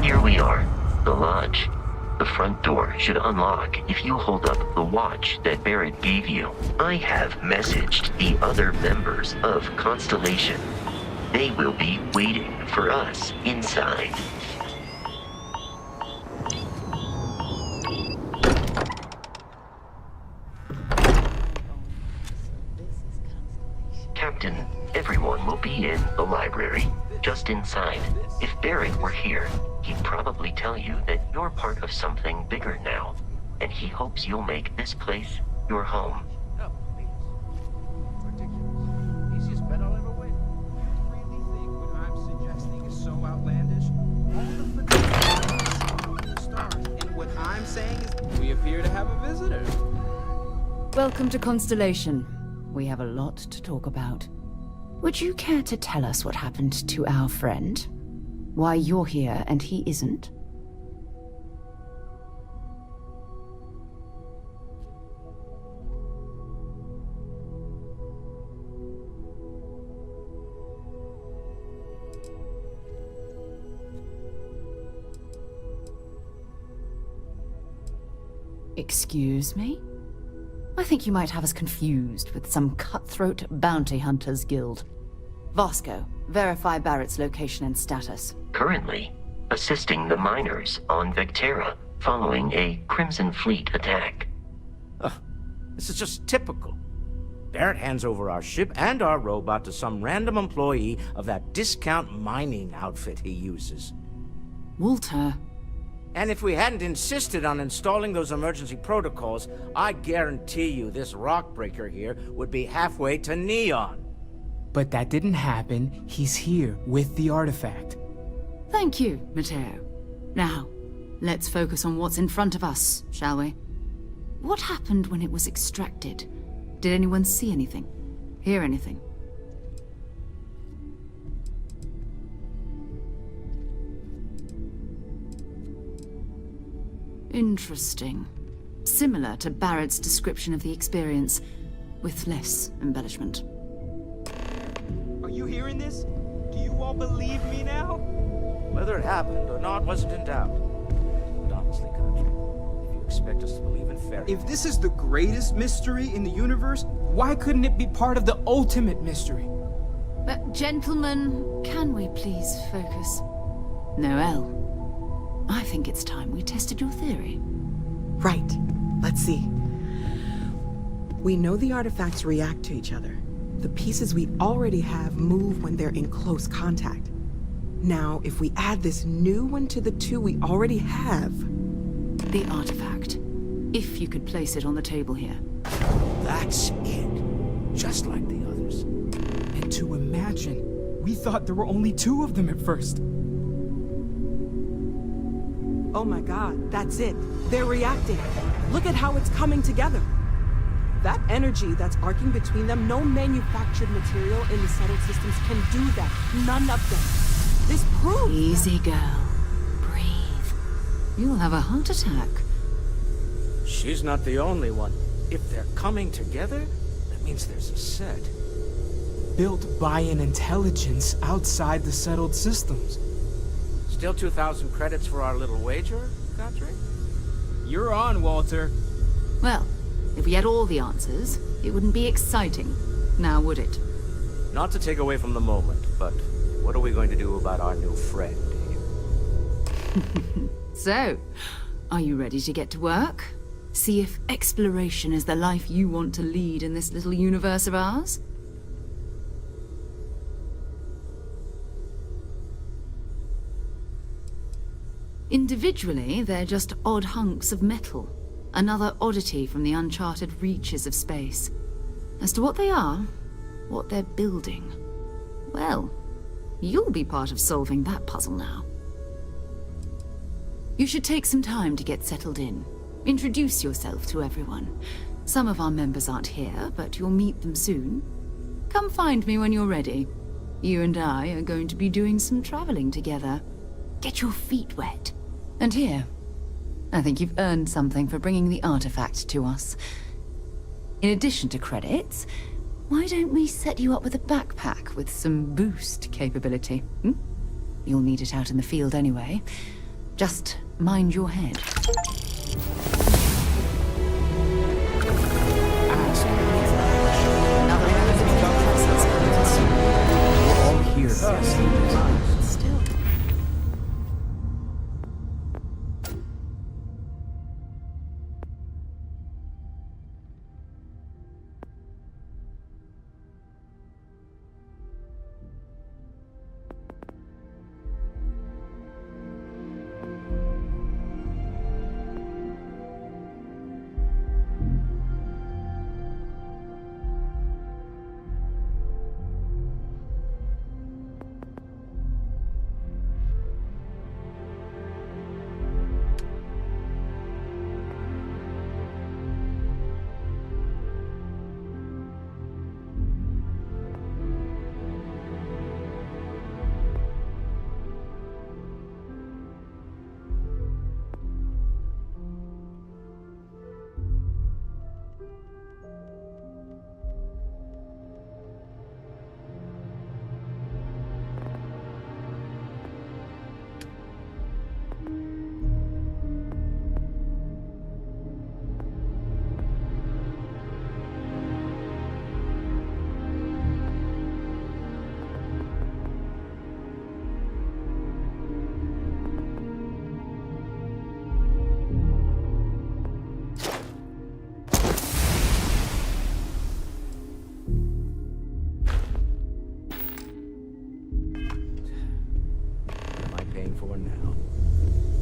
Here we are, the lodge. The front door should unlock if you hold up the watch that Barrett gave you. I have messaged the other members of Constellation. They will be waiting for us inside. Captain, everyone will be in the library, just inside. If Barrett were here, he'd probably tell you that you're part of something bigger now, and he hopes you'll make this place your home. No, please. Ridiculous. Easiest bet I'll ever win. You really think what I'm suggesting is so outlandish? All the stars. And what I'm saying is we appear to have a visitor. Welcome to Constellation. We have a lot to talk about. Would you care to tell us what happened to our friend? Why you're here and he isn't? Excuse me? I think you might have us confused with some cutthroat bounty hunters guild. Vasco, verify Barrett's location and status. Currently, assisting the miners on Vectera following a Crimson Fleet attack. This is just typical. Barrett hands over our ship and our robot to some random employee of that discount mining outfit he uses. Walter. And if we hadn't insisted on installing those emergency protocols, I guarantee you this rock breaker here would be halfway to Neon. But that didn't happen. He's here with the artifact. Thank you, Matteo. Now, let's focus on what's in front of us, shall we? What happened when it was extracted? Did anyone see anything? Hear anything? Interesting. Similar to Barrett's description of the experience, with less embellishment. Are you hearing this? Do you all believe me now? Whether it happened or not wasn't in doubt. But honestly, Country, if you expect us to believe in fairy If this is the greatest mystery in the universe, why couldn't it be part of the ultimate mystery? But gentlemen, can we please focus? Noel, I think it's time we tested your theory. Right. Let's see. We know the artifacts react to each other. The pieces we already have move when they're in close contact. Now, if we add this new one to the two we already have... The artifact. If you could place it on the table here. That's it. Just like the others. And to imagine, we thought there were only 2 of them at first. Oh my god, that's it. They're reacting. Look at how it's coming together. That energy that's arcing between them, no manufactured material in the settled systems can do that. None of them. This proves... Easy, girl. Breathe. You'll have a heart attack. She's not the only one. If they're coming together, that means there's a set. Built by an intelligence outside the settled systems. Still 2,000 credits for our little wager, Country? You're on, Walter. Well, if we had all the answers, it wouldn't be exciting, now would it? Not to take away from the moment, but what are we going to do about our new friend here? So, are you ready to get to work? See if exploration is the life you want to lead in this little universe of ours? Individually, they're just odd hunks of metal. Another oddity from the uncharted reaches of space. As to what they are, what they're building, well, you'll be part of solving that puzzle now. You should take some time to get settled in. Introduce yourself to everyone. Some of our members aren't here, but you'll meet them soon. Come find me when you're ready. You and I are going to be doing some traveling together. Get your feet wet. And here, I think you've earned something for bringing the artifact to us. In addition to credits, why don't we set you up with a backpack with some boost capability? You'll need it out in the field anyway. Just mind your head. We're all here. Still.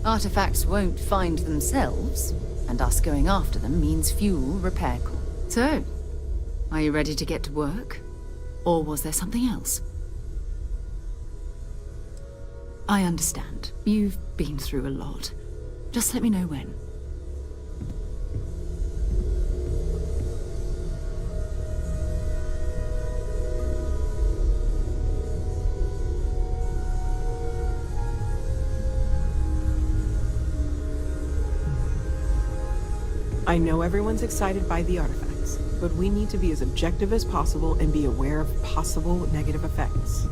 Artifacts won't find themselves, and us going after them means fuel repair call. So, are you ready to get to work? Or was there something else? I understand. You've been through a lot. Just let me know when. I know everyone's excited by the artifacts, but we need to be as objective as possible and be aware of possible negative effects.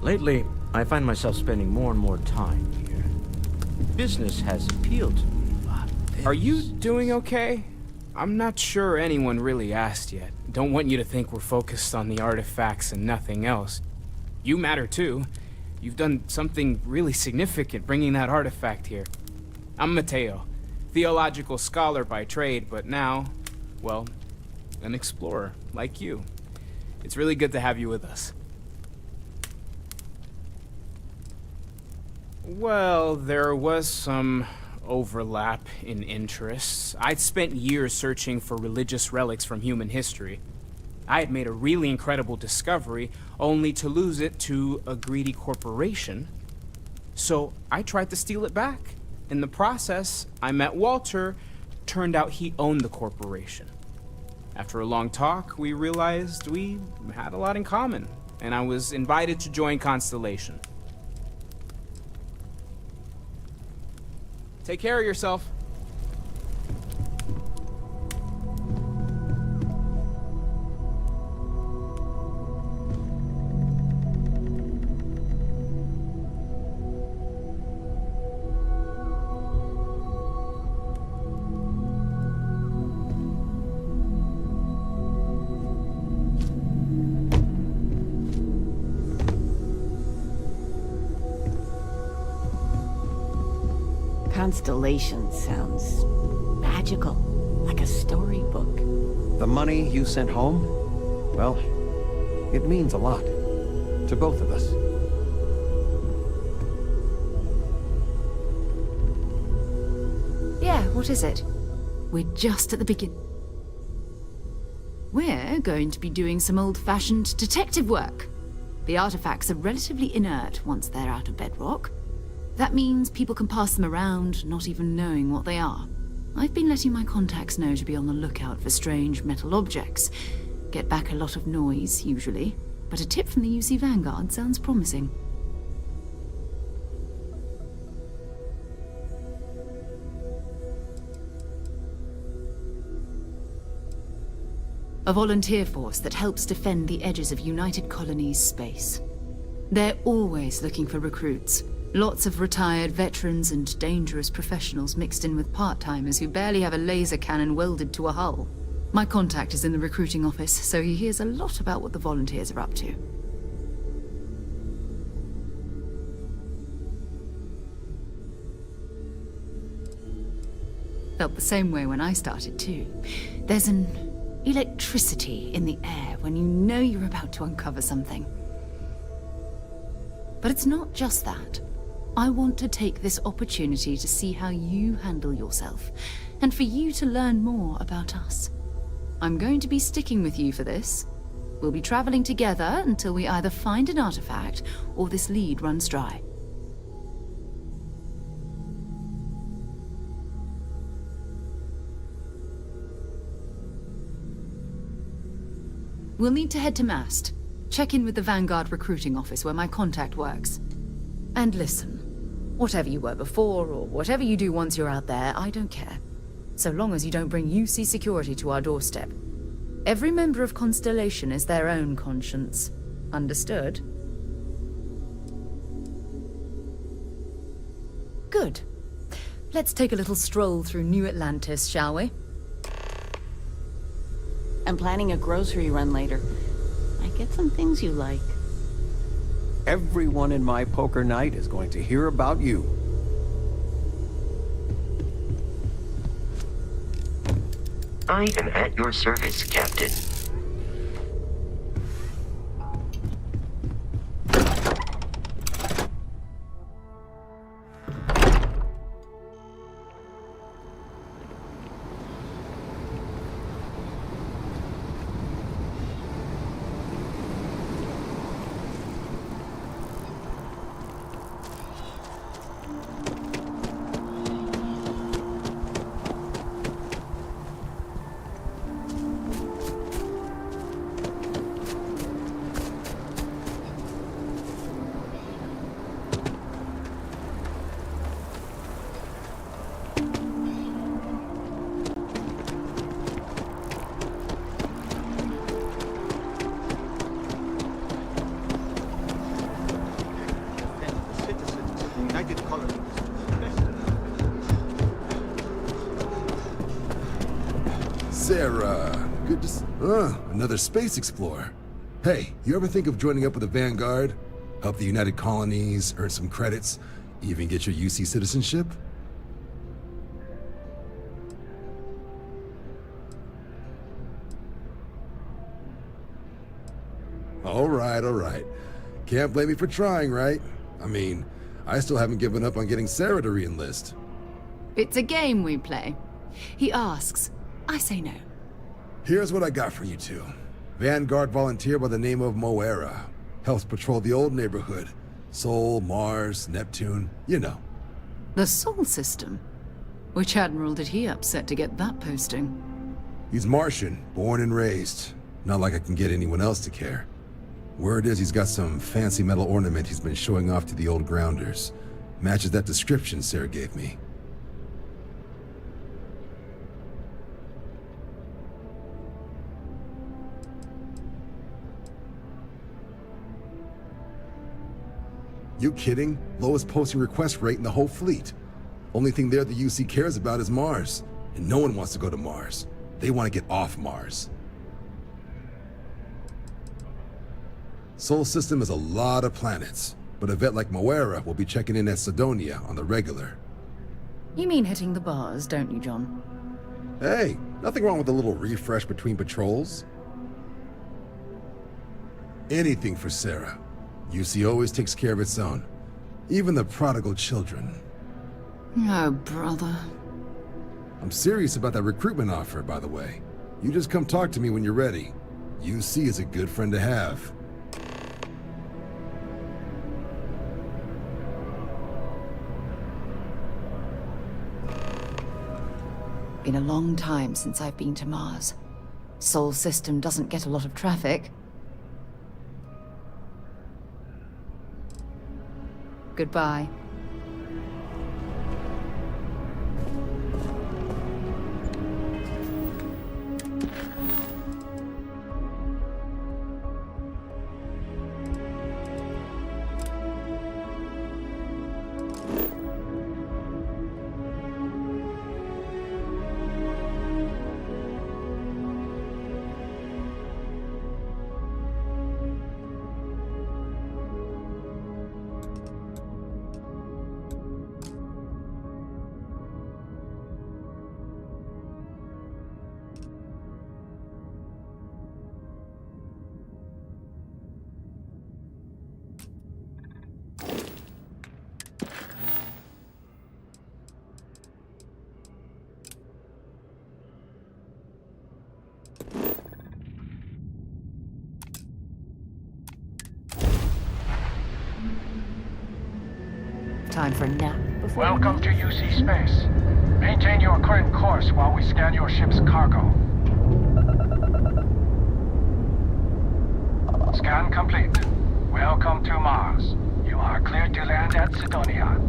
Lately, I find myself spending more and more time here. Business has appealed to me, but Are you doing okay? I'm not sure anyone really asked yet. Don't want you to think we're focused on the artifacts and nothing else. You matter too. You've done something really significant bringing that artifact here. I'm Mateo, theological scholar by trade, but now, well, an explorer like you. It's really good to have you with us. Well, there was some overlap in interests. I'd spent years searching for religious relics from human history. I had made a really incredible discovery, only to lose it to a greedy corporation. So I tried to steal it back. In the process, I met Walter. Turned out he owned the corporation. After a long talk, we realized we had a lot in common, and I was invited to join Constellation. Take care of yourself. Constellation sounds magical, like a storybook. The money you sent home? Well, it means a lot. To both of us. Yeah, what is it? We're just at the beginning. We're going to be doing some old-fashioned detective work. The artifacts are relatively inert once they're out of bedrock. That means people can pass them around, not even knowing what they are. I've been letting my contacts know to be on the lookout for strange metal objects. Get back a lot of noise, usually, but a tip from the UC Vanguard sounds promising. A volunteer force that helps defend the edges of United Colonies space. They're always looking for recruits. Lots of retired veterans and dangerous professionals mixed in with part-timers who barely have a laser cannon welded to a hull. My contact is in the recruiting office, so he hears a lot about what the volunteers are up to. Felt the same way when I started too. There's an electricity in the air when you know you're about to uncover something. But it's not just that. I want to take this opportunity to see how you handle yourself, and for you to learn more about us. I'm going to be sticking with you for this. We'll be traveling together until we either find an artifact or this lead runs dry. We'll need to head to Mast. Check in with the Vanguard recruiting office where my contact works. And listen, whatever you were before, or whatever you do once you're out there, I don't care. So long as you don't bring UC security to our doorstep. Every member of Constellation is their own conscience. Understood? Good. Let's take a little stroll through New Atlantis, shall we? I'm planning a grocery run later. I get some things you like. Everyone in my poker night is going to hear about you. I am at your service, Captain. United Colonies. Sarah, good to another space explorer. Hey, you ever think of joining up with the Vanguard? Help the United Colonies, earn some credits, even get your UC citizenship? All right. Can't blame me for trying, right? I mean, I still haven't given up on getting Sarah to re-enlist. It's a game we play. He asks, I say no. Here's what I got for you two. Vanguard volunteer by the name of Moera. Helps patrol the old neighborhood. Sol, Mars, Neptune, you know. The Sol system? Which admiral did he upset to get that posting? He's Martian, born and raised. Not like I can get anyone else to care. Word is he's got some fancy metal ornament he's been showing off to the old grounders. Matches that description Sarah gave me. You kidding? Lowest posting request rate in the whole fleet. Only thing there the UC cares about is Mars. And no one wants to go to Mars. They want to get off Mars. Sol system is a lot of planets, but a vet like Moera will be checking in at Sidonia on the regular. You mean hitting the bars, don't you, John? Hey, nothing wrong with a little refresh between patrols. Anything for Sarah. UC always takes care of its own. Even the prodigal children. Oh, brother. I'm serious about that recruitment offer, by the way. You just come talk to me when you're ready. UC is a good friend to have. Been a long time since I've been to Mars. Sol system doesn't get a lot of traffic. Goodbye. Time for a nap before Welcome to UC Space. Maintain your current course while we scan your ship's cargo. Scan complete. Welcome to Mars. You are cleared to land at Sidonia.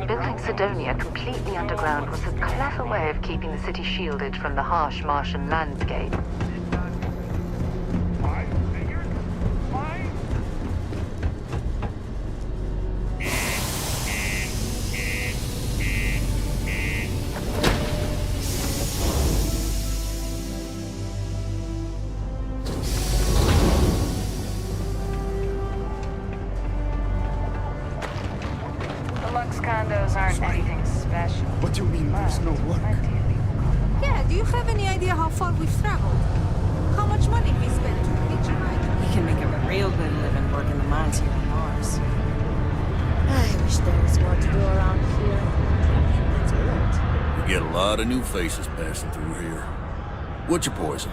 Building Sidonia completely underground was a clever way of keeping the city shielded from the harsh Martian landscape. There's no work. Yeah, do you have any idea how far we've traveled? How much money we spent to reach a ride? You can make a real good living working the mines here on Mars. I wish there was more to do around here. That's old. We get a lot of new faces passing through here. What's your poison?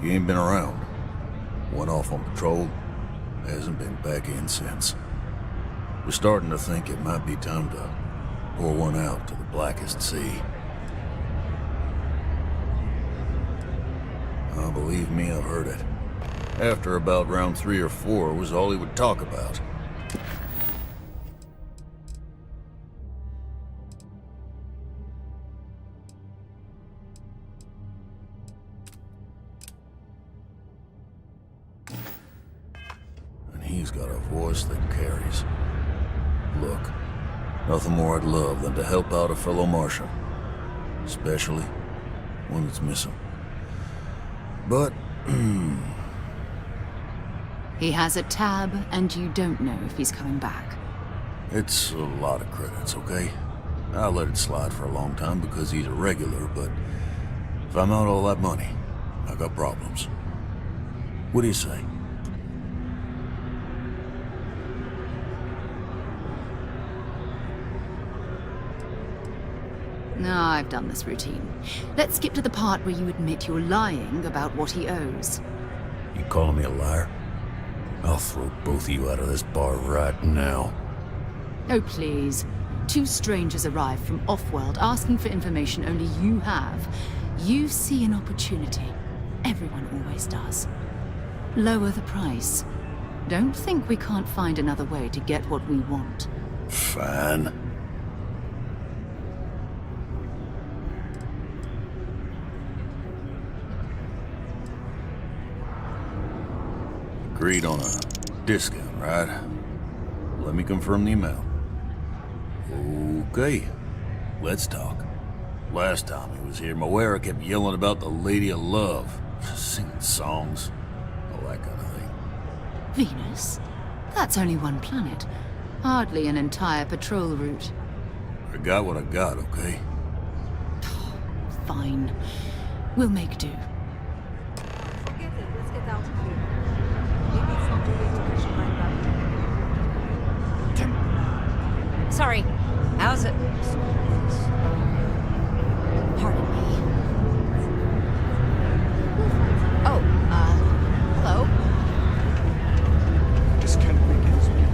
You ain't been around. Went off on patrol. Hasn't been back in since. We're starting to think it might be time to pour one out to the blackest sea. Oh, believe me, I've heard it. After about round 3 or 4 was all he would talk about. He's got a voice that carries. Look, nothing more I'd love than to help out a fellow Martian. Especially one that's missing. But, He has a tab, and you don't know if he's coming back. it's a lot of credits, okay? I let it slide for a long time because he's a regular, but if I'm out all that money, I got problems. What do you say? No, I've done this routine. Let's skip to the part where you admit you're lying about what he owes. You calling me a liar? I'll throw both of you out of this bar right now. Oh, please. 2 strangers arrive from off-world asking for information only you have. You see an opportunity. Everyone always does. Lower the price. Don't think we can't find another way to get what we want. Fine. Agreed on a discount, right? Let me confirm the amount. Okay, let's talk. Last time he was here, Moira kept yelling about the Lady of Love, singing songs, all that kind of thing. Venus? That's only one planet. Hardly an entire patrol route. I got what I got, okay? Fine. We'll make do. Forget it. Let's get out of here. Maybe it's not too late to catch a line back. Sorry. How's it? Pardon me. Oh, hello? Just can't make ends meet.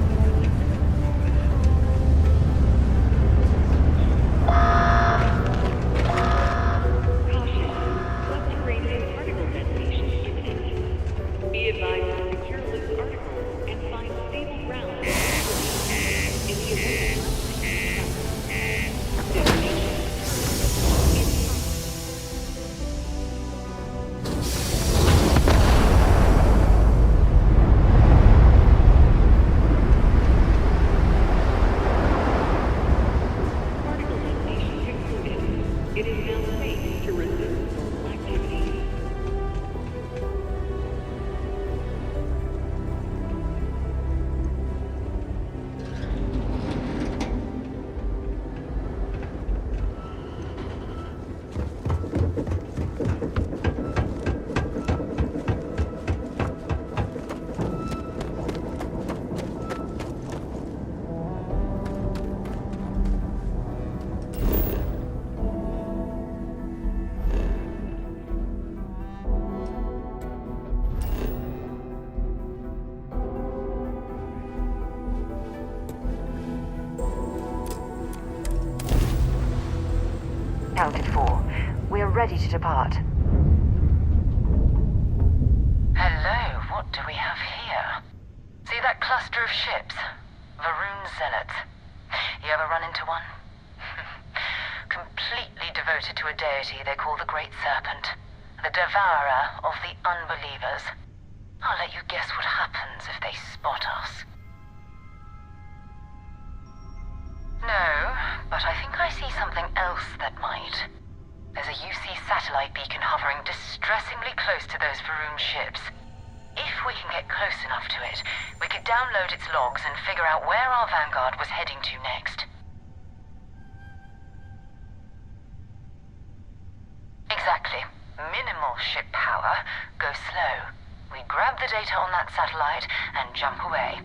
Subterranean particle detonation imminent. Be advised to secure loose articles and find stable ground. In the event of ready to depart. Hello, what do we have here? See that cluster of ships? Varun Zealots. You ever run into one? Completely devoted to a deity they call the Great Serpent. The devourer of the unbelievers. I'll let you guess what happens if they spot us. No, but I think I see something else that might. There's a UC satellite beacon hovering distressingly close to those Varun ships. If we can get close enough to it, we could download its logs and figure out where our vanguard was heading to next. Exactly. Minimal ship power, go slow. We grab the data on that satellite and jump away.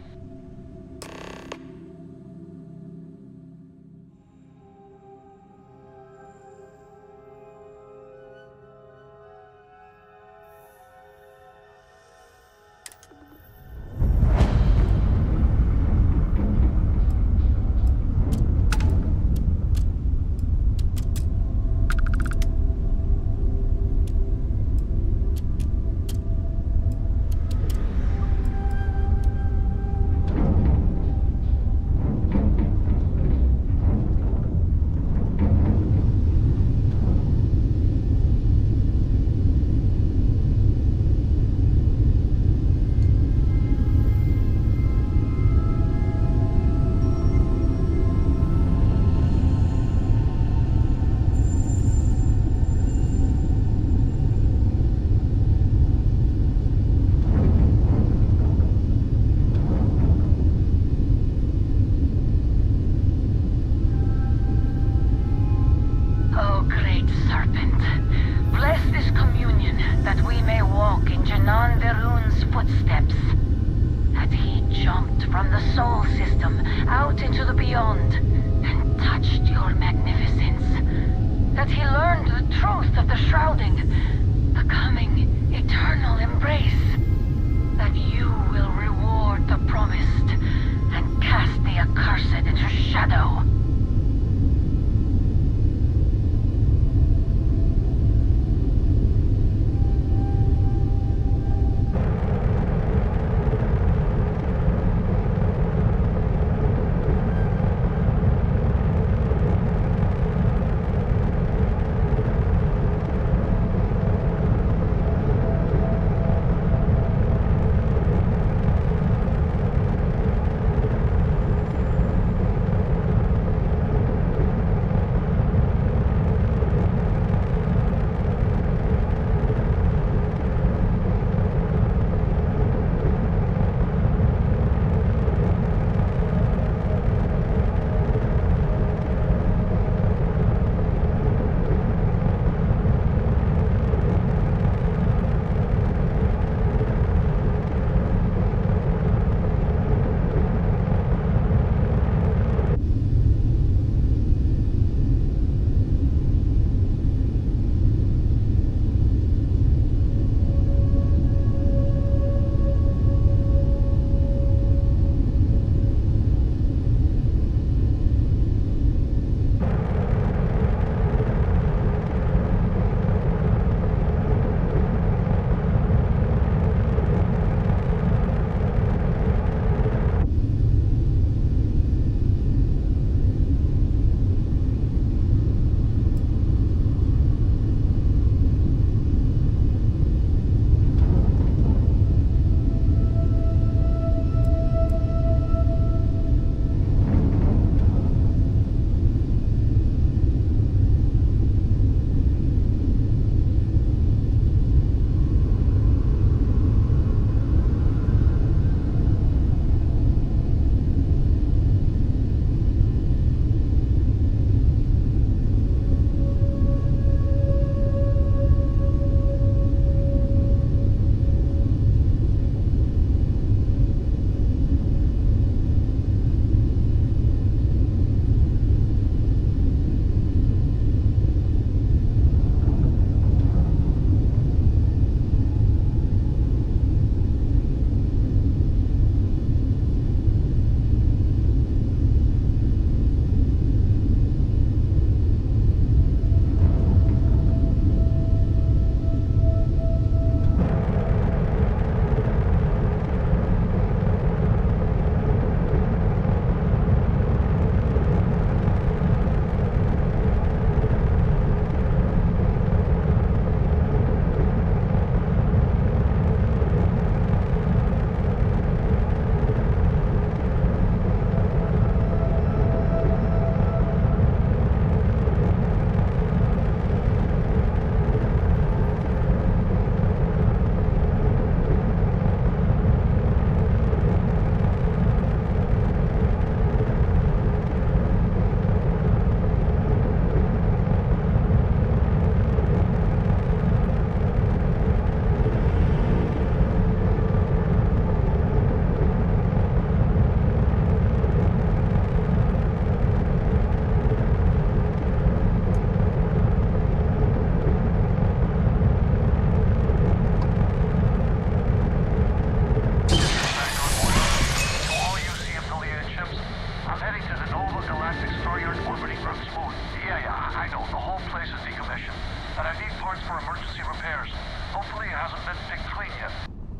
emergency repairs. Hopefully it hasn't been picked clean yet.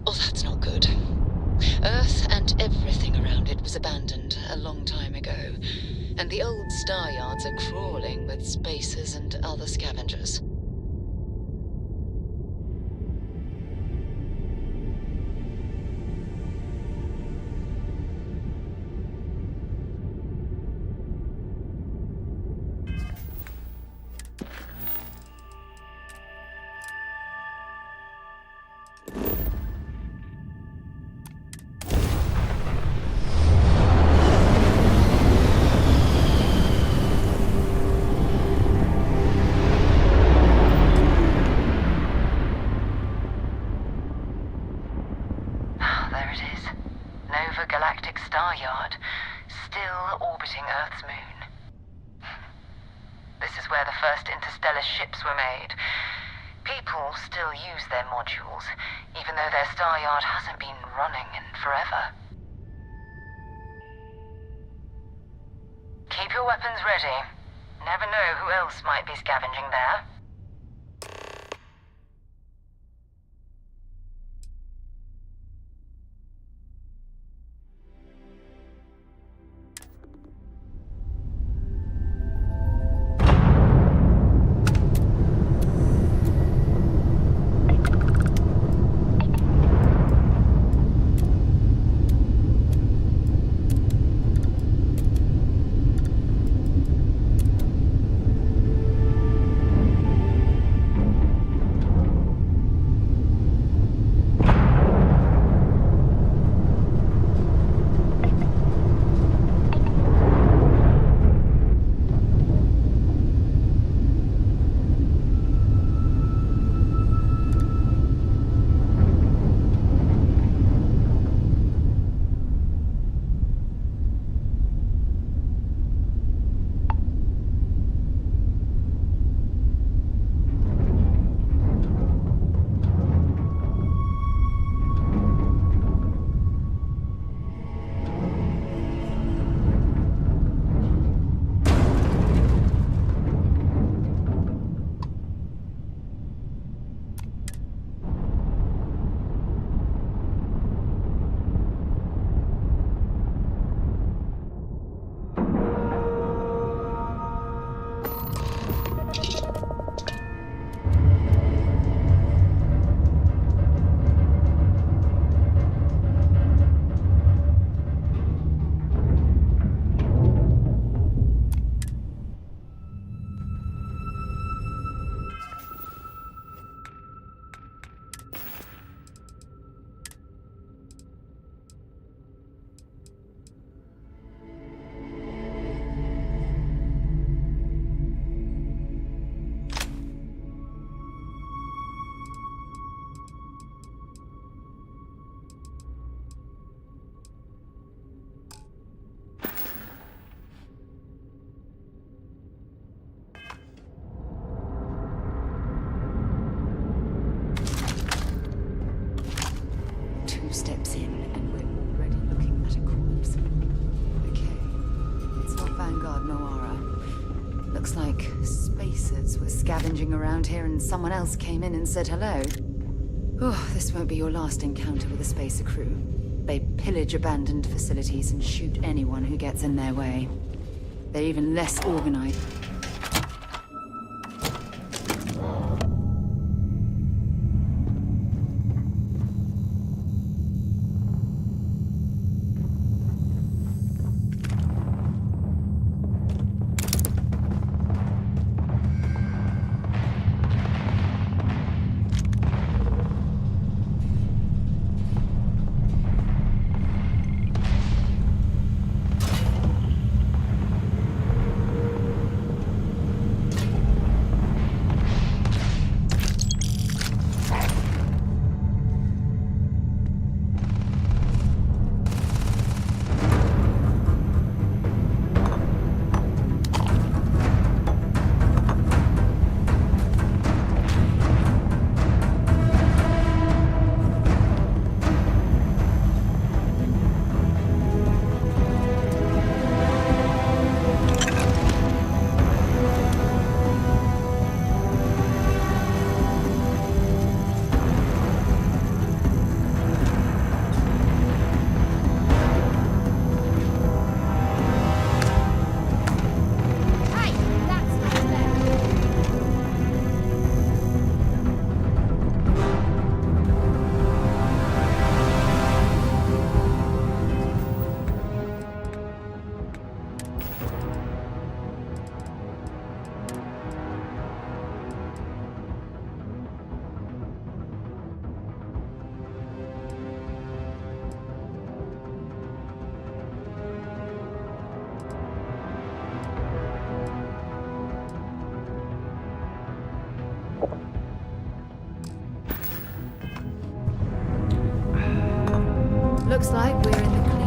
Oh, that's not good. Earth and everything around it was abandoned a long time ago, and the old star yards are crawling with spacers and other scavengers. Galactic Star Yard, still orbiting Earth's moon. This is where the first interstellar ships were made. People still use their modules, even though their star yard hasn't been running in forever. Keep your weapons ready. Never know who else might be scavenging there. Steps in, and we're already looking at a corpse. Okay. It's not Vanguard Noara. Looks like spacers were scavenging around here and someone else came in and said hello. Oh, this won't be your last encounter with a spacer crew. They pillage abandoned facilities and shoot anyone who gets in their way. They're even less organized. Looks like we're in the clear.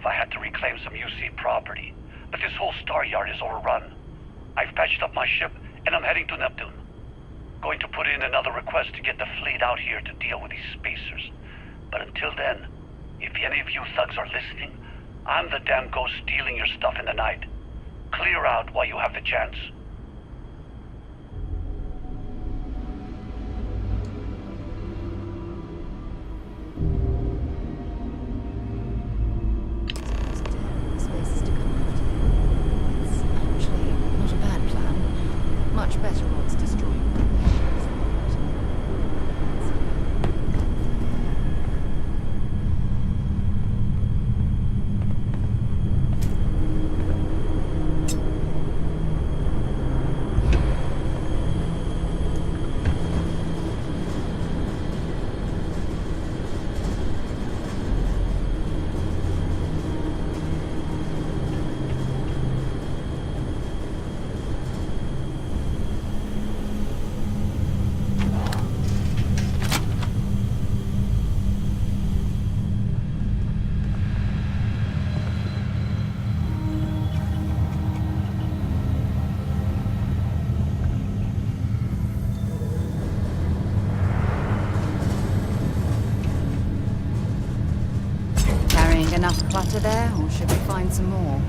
I had to reclaim some UC property, but this whole star yard is overrun. I've patched up my ship, and I'm heading to Neptune. Going to put in another request to get the fleet out here to deal with these spacers. But until then, if any of you thugs are listening, I'm the damn ghost stealing your stuff in the night. Clear out while you have the chance. Spaces to come out. It's actually not a bad plan. Much better odds destroying. Enough clutter there, or should we find some more?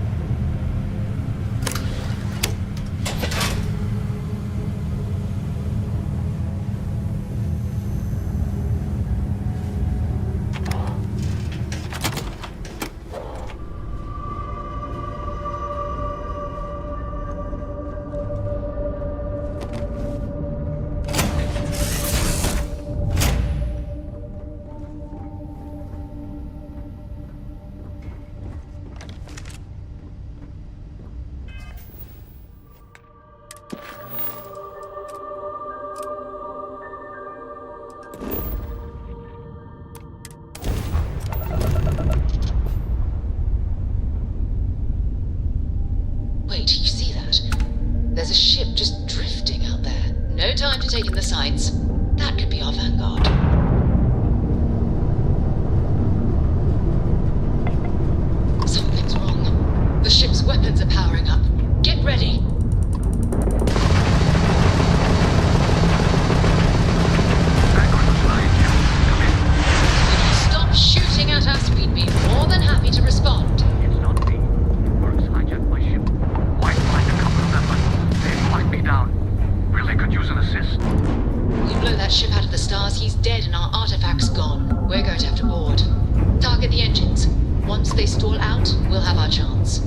Wait, you see that? There's a ship just drifting out there. No time to take in the sights. That could be our vanguard. Something's wrong. The ship's weapons are powering up. Get ready. If you stop shooting at us, we'd be more than happy to respond. Blow that ship out of the stars, he's dead and our artifact's gone. We're going to have to board. Target the engines. Once they stall out, we'll have our chance.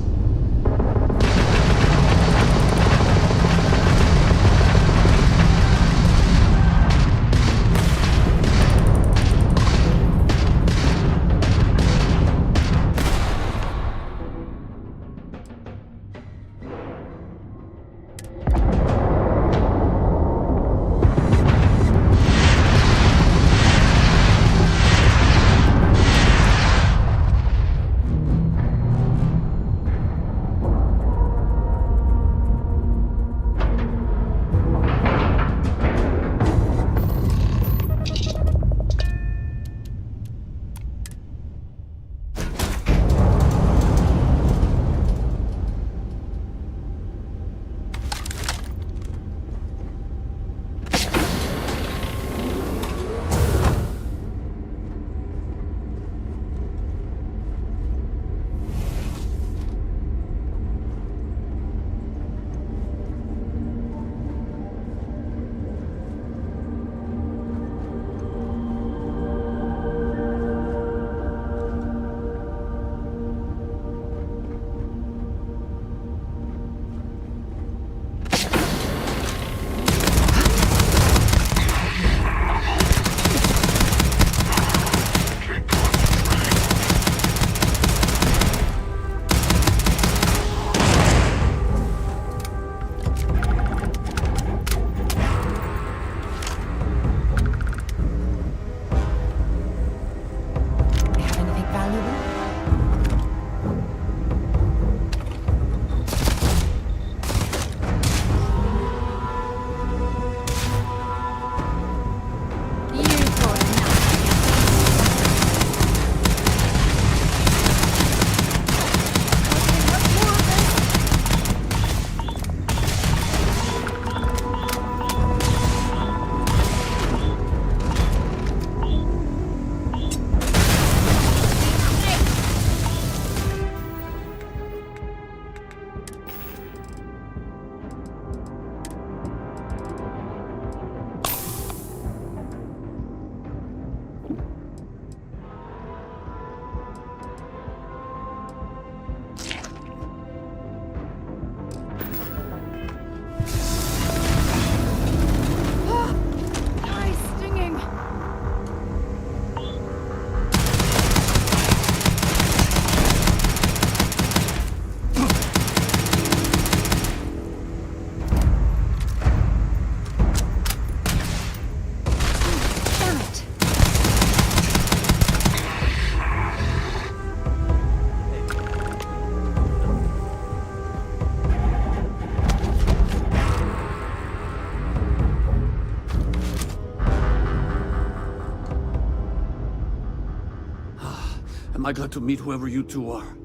am I glad to meet whoever you two are.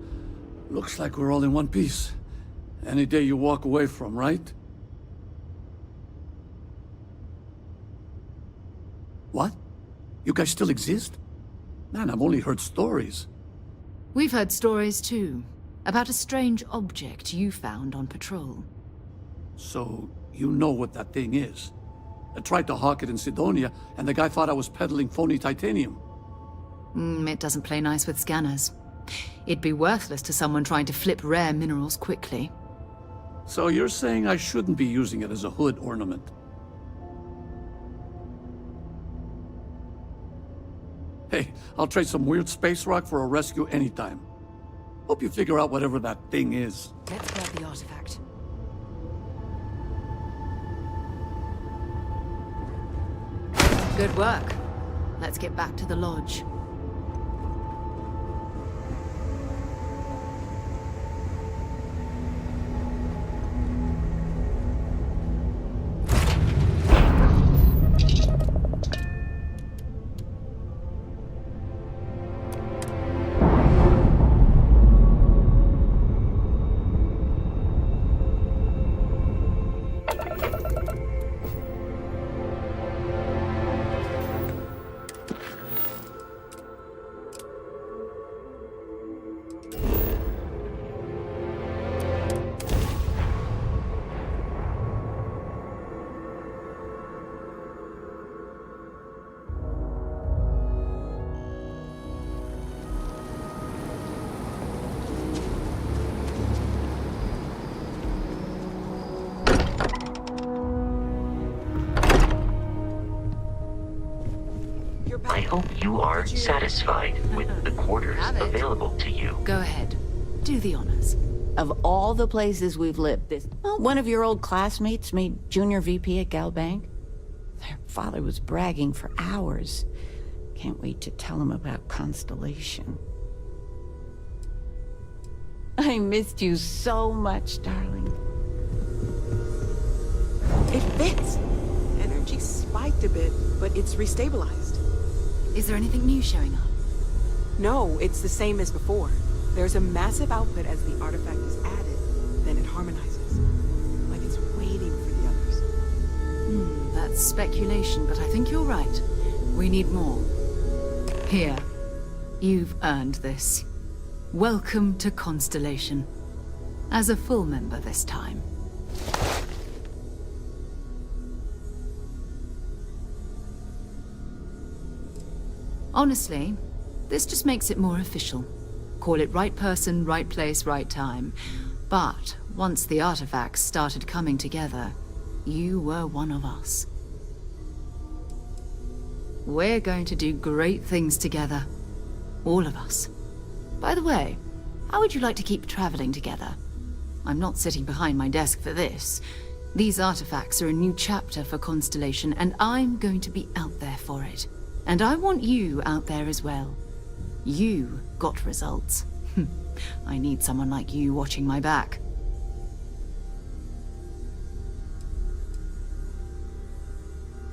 Looks like we're all in one piece. Any day you walk away from, right? What? You guys still exist? Man, I've only heard stories. We've heard stories too, about a strange object you found on patrol. So, you know what that thing is? I tried to hawk it in Sidonia, and the guy thought I was peddling phony titanium. It doesn't play nice with scanners. It'd be worthless to someone trying to flip rare minerals quickly. So you're saying I shouldn't be using it as a hood ornament? Hey, I'll trade some weird space rock for a rescue anytime. Hope you figure out whatever that thing is. Let's grab the artifact. Good work. Let's get back to the lodge. I hope you are satisfied with the quarters available to you. Go ahead. Do the honors. Of all the places we've lived, one of your old classmates made junior VP at Galbank. Their father was bragging for hours. Can't wait to tell him about Constellation. I missed you so much, darling. It fits. Energy spiked a bit, but it's restabilized. Is there anything new showing up? No, it's the same as before. There's a massive output as the artifact is added, then it harmonizes. Like it's waiting for the others. That's speculation, but I think you're right. We need more. Here. You've earned this. Welcome to Constellation. As a full member this time. Honestly, this just makes it more official. Call it right person, right place, right time. But once the artifacts started coming together, you were one of us. We're going to do great things together. All of us. By the way, how would you like to keep traveling together? I'm not sitting behind my desk for this. These artifacts are a new chapter for Constellation, and I'm going to be out there for it. And I want you out there as well. You got results. I need someone like you watching my back.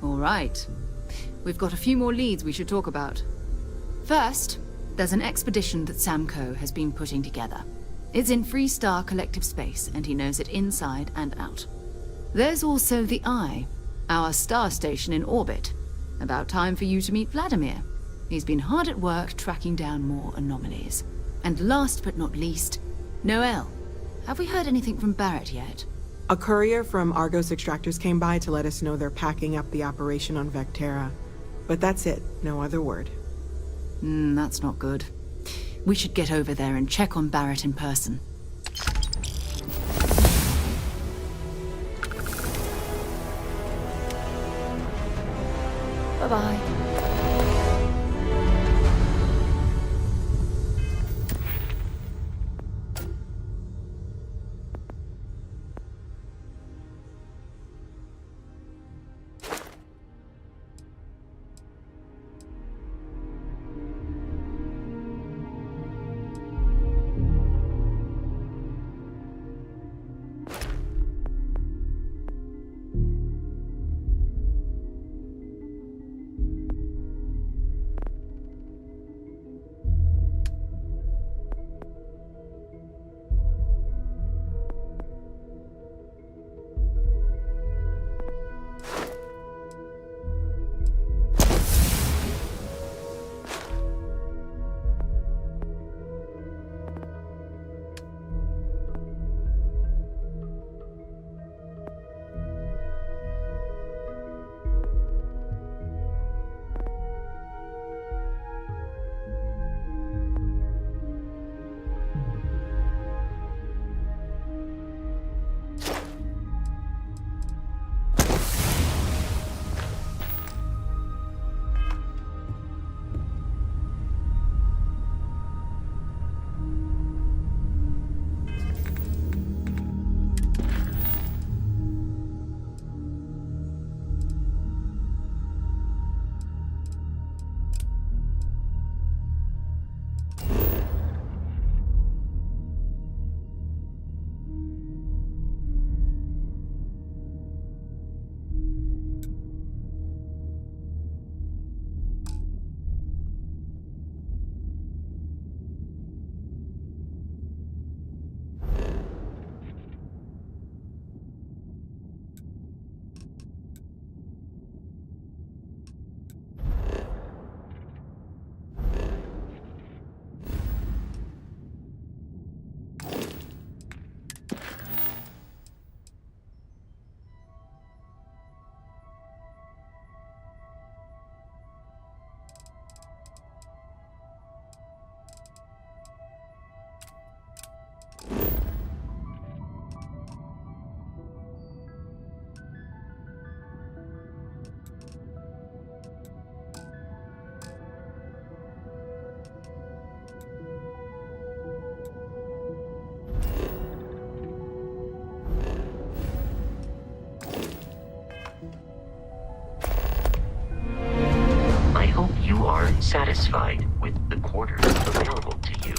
All right. We've got a few more leads we should talk about. First, there's an expedition that Samco has been putting together. It's in Freestar Collective Space, and he knows it inside and out. There's also the Eye, our star station in orbit. About time for you to meet Vladimir. He's been hard at work tracking down more anomalies. And last but not least, Noel. Have we heard anything from Barrett yet? A courier from Argos Extractors came by to let us know they're packing up the operation on Vectera. But that's it, no other word. That's not good. We should get over there and check on Barrett in person. Bye-bye. satisfied with the quarters available to you.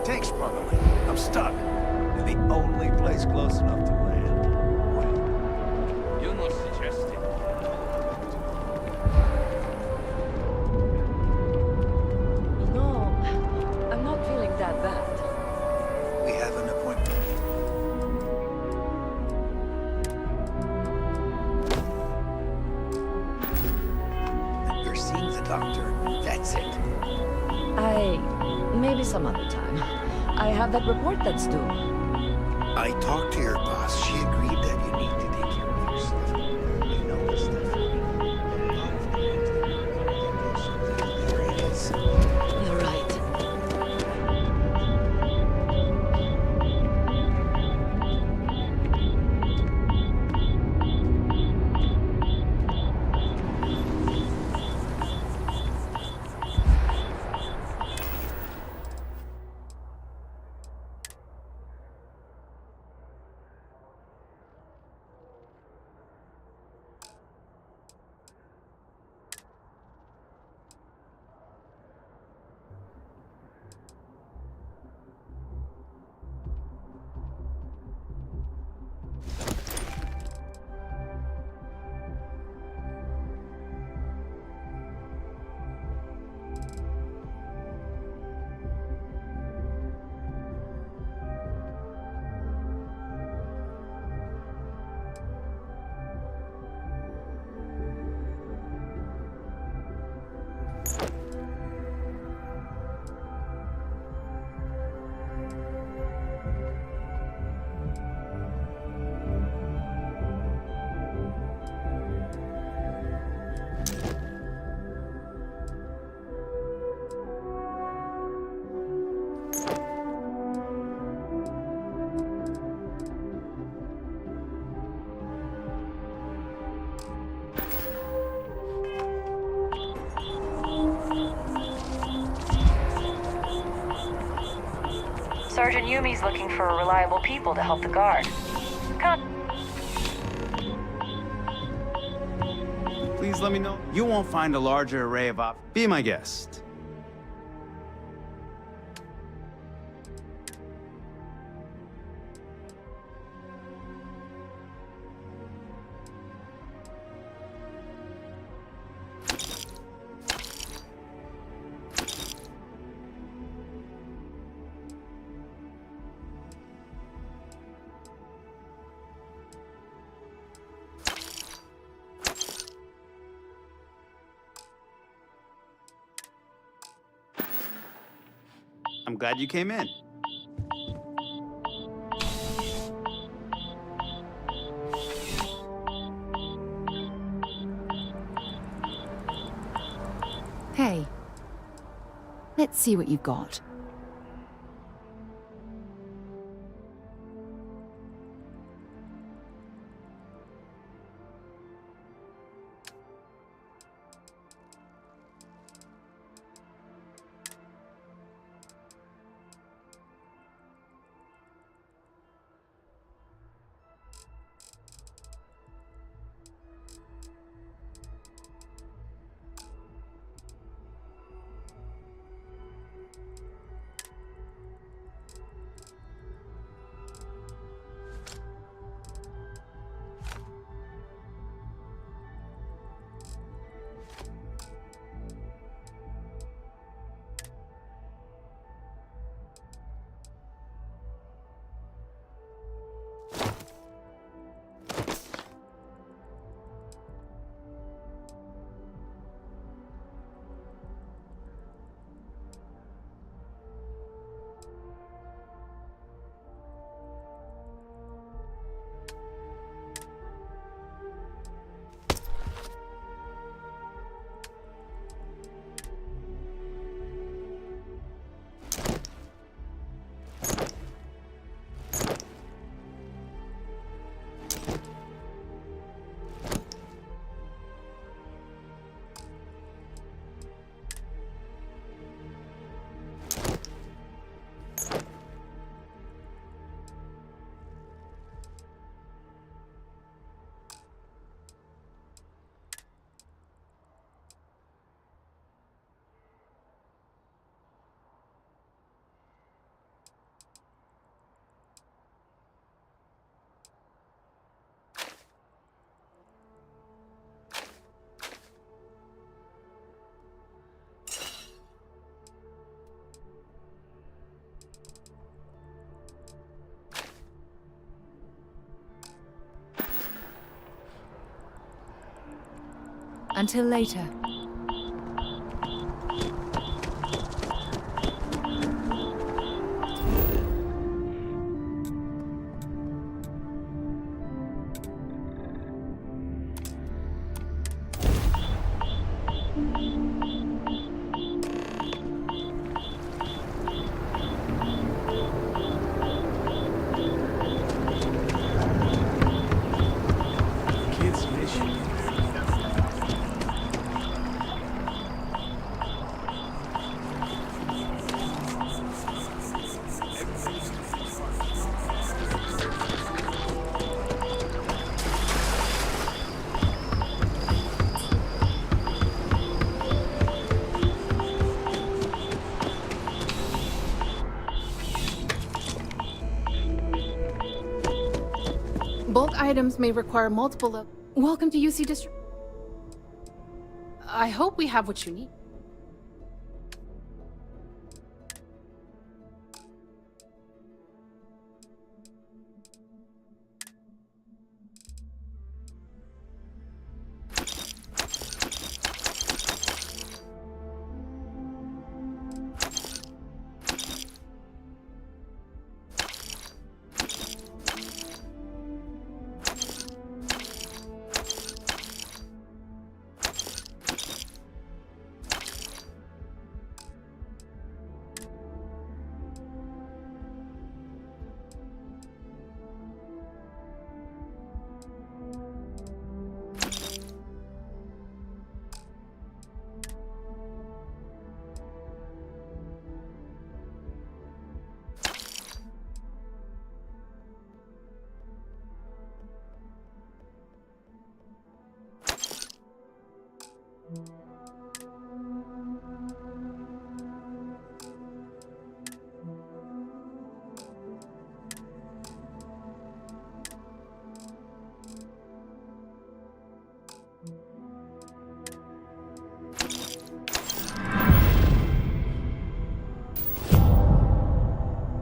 tank's sprung a leak. I'm stuck. In the only place close enough to land. You're not suggesting. No, I'm not feeling that bad. We have an appointment. You're seeing the doctor. That's it. Maybe some other time. I have that report that's due. I talked to your boss. She agreed that you need to take care of your stuff. You know this stuff. There it is. You're right. Sergeant Yumi's looking for reliable people to help the guard. please let me know. You won't find a larger array of Be my guest. I'm glad you came in. Hey, let's see what you've got. Until later. Kids miss you. Bulk items may require multiple. Welcome to UC District. I hope we have what you need.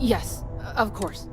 Yes, of course.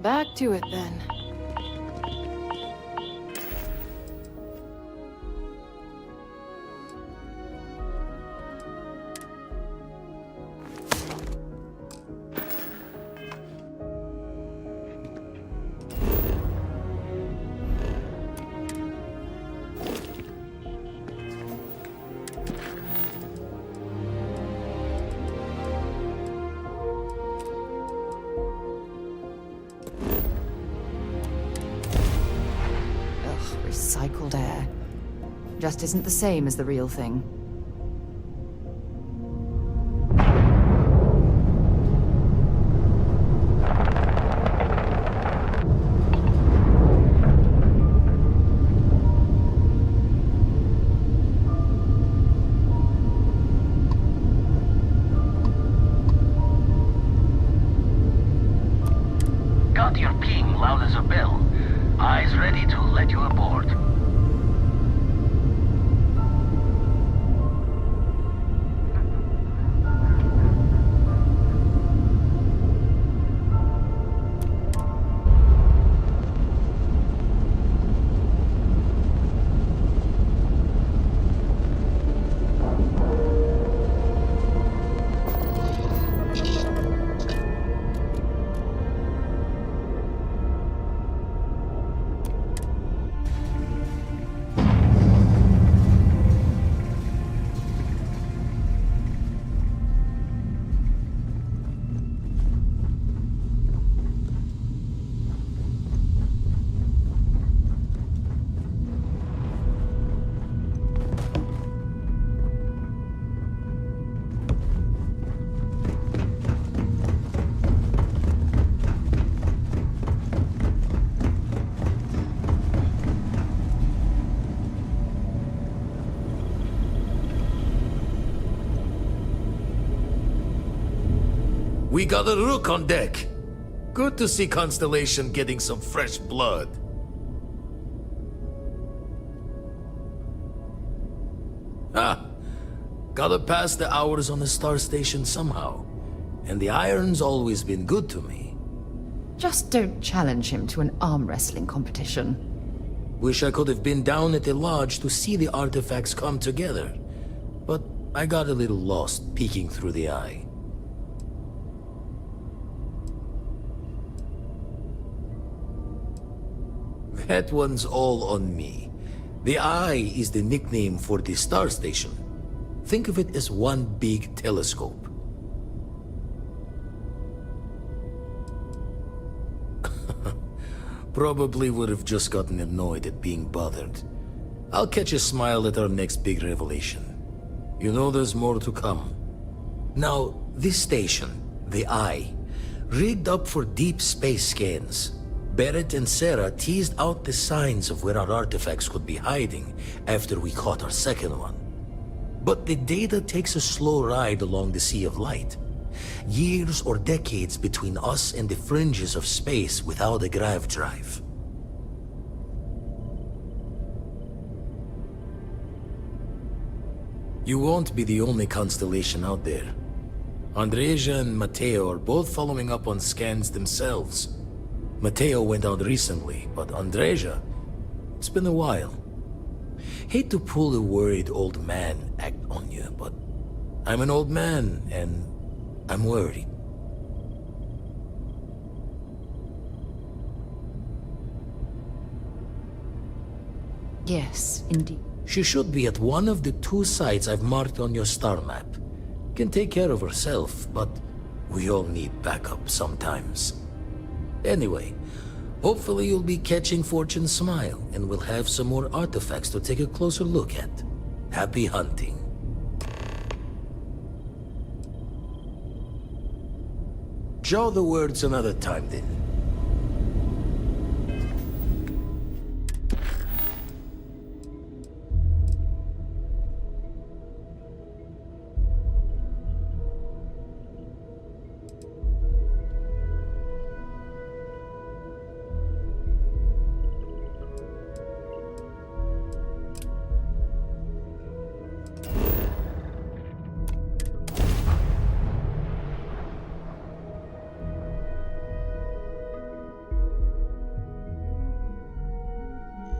Back to it then. Recycled air. Just isn't the same as the real thing. Got your ping loud as a bell. Eyes ready to let you aboard. We got a rook on deck. Good to see Constellation getting some fresh blood. Gotta pass the hours on the star station somehow. And the iron's always been good to me. Just don't challenge him to an arm wrestling competition. Wish I could have been down at the lodge to see the artifacts come together. But I got a little lost peeking through the eye. That one's all on me. The eye is the nickname for the star station. Think of it as one big telescope. Probably would have just gotten annoyed at being bothered. I'll catch a smile at our next big revelation. You know there's more to come. Now, this station, the Eye, rigged up for deep space scans. Barrett and Sarah teased out the signs of where our artifacts could be hiding after we caught our second one. But the data takes a slow ride along the Sea of Light. Years or decades between us and the fringes of space without a grav drive. You won't be the only constellation out there. Andreja and Matteo are both following up on scans themselves. Matteo went out recently, but Andreja, it's been a while. Hate to pull the worried old man act on you, but I'm an old man, and I'm worried. Yes, indeed. She should be at one of the 2 sites I've marked on your star map. Can take care of herself, but we all need backup sometimes. Anyway, hopefully you'll be catching Fortune's smile, and we'll have some more artifacts to take a closer look at. Happy hunting. Jaw the words another time, then.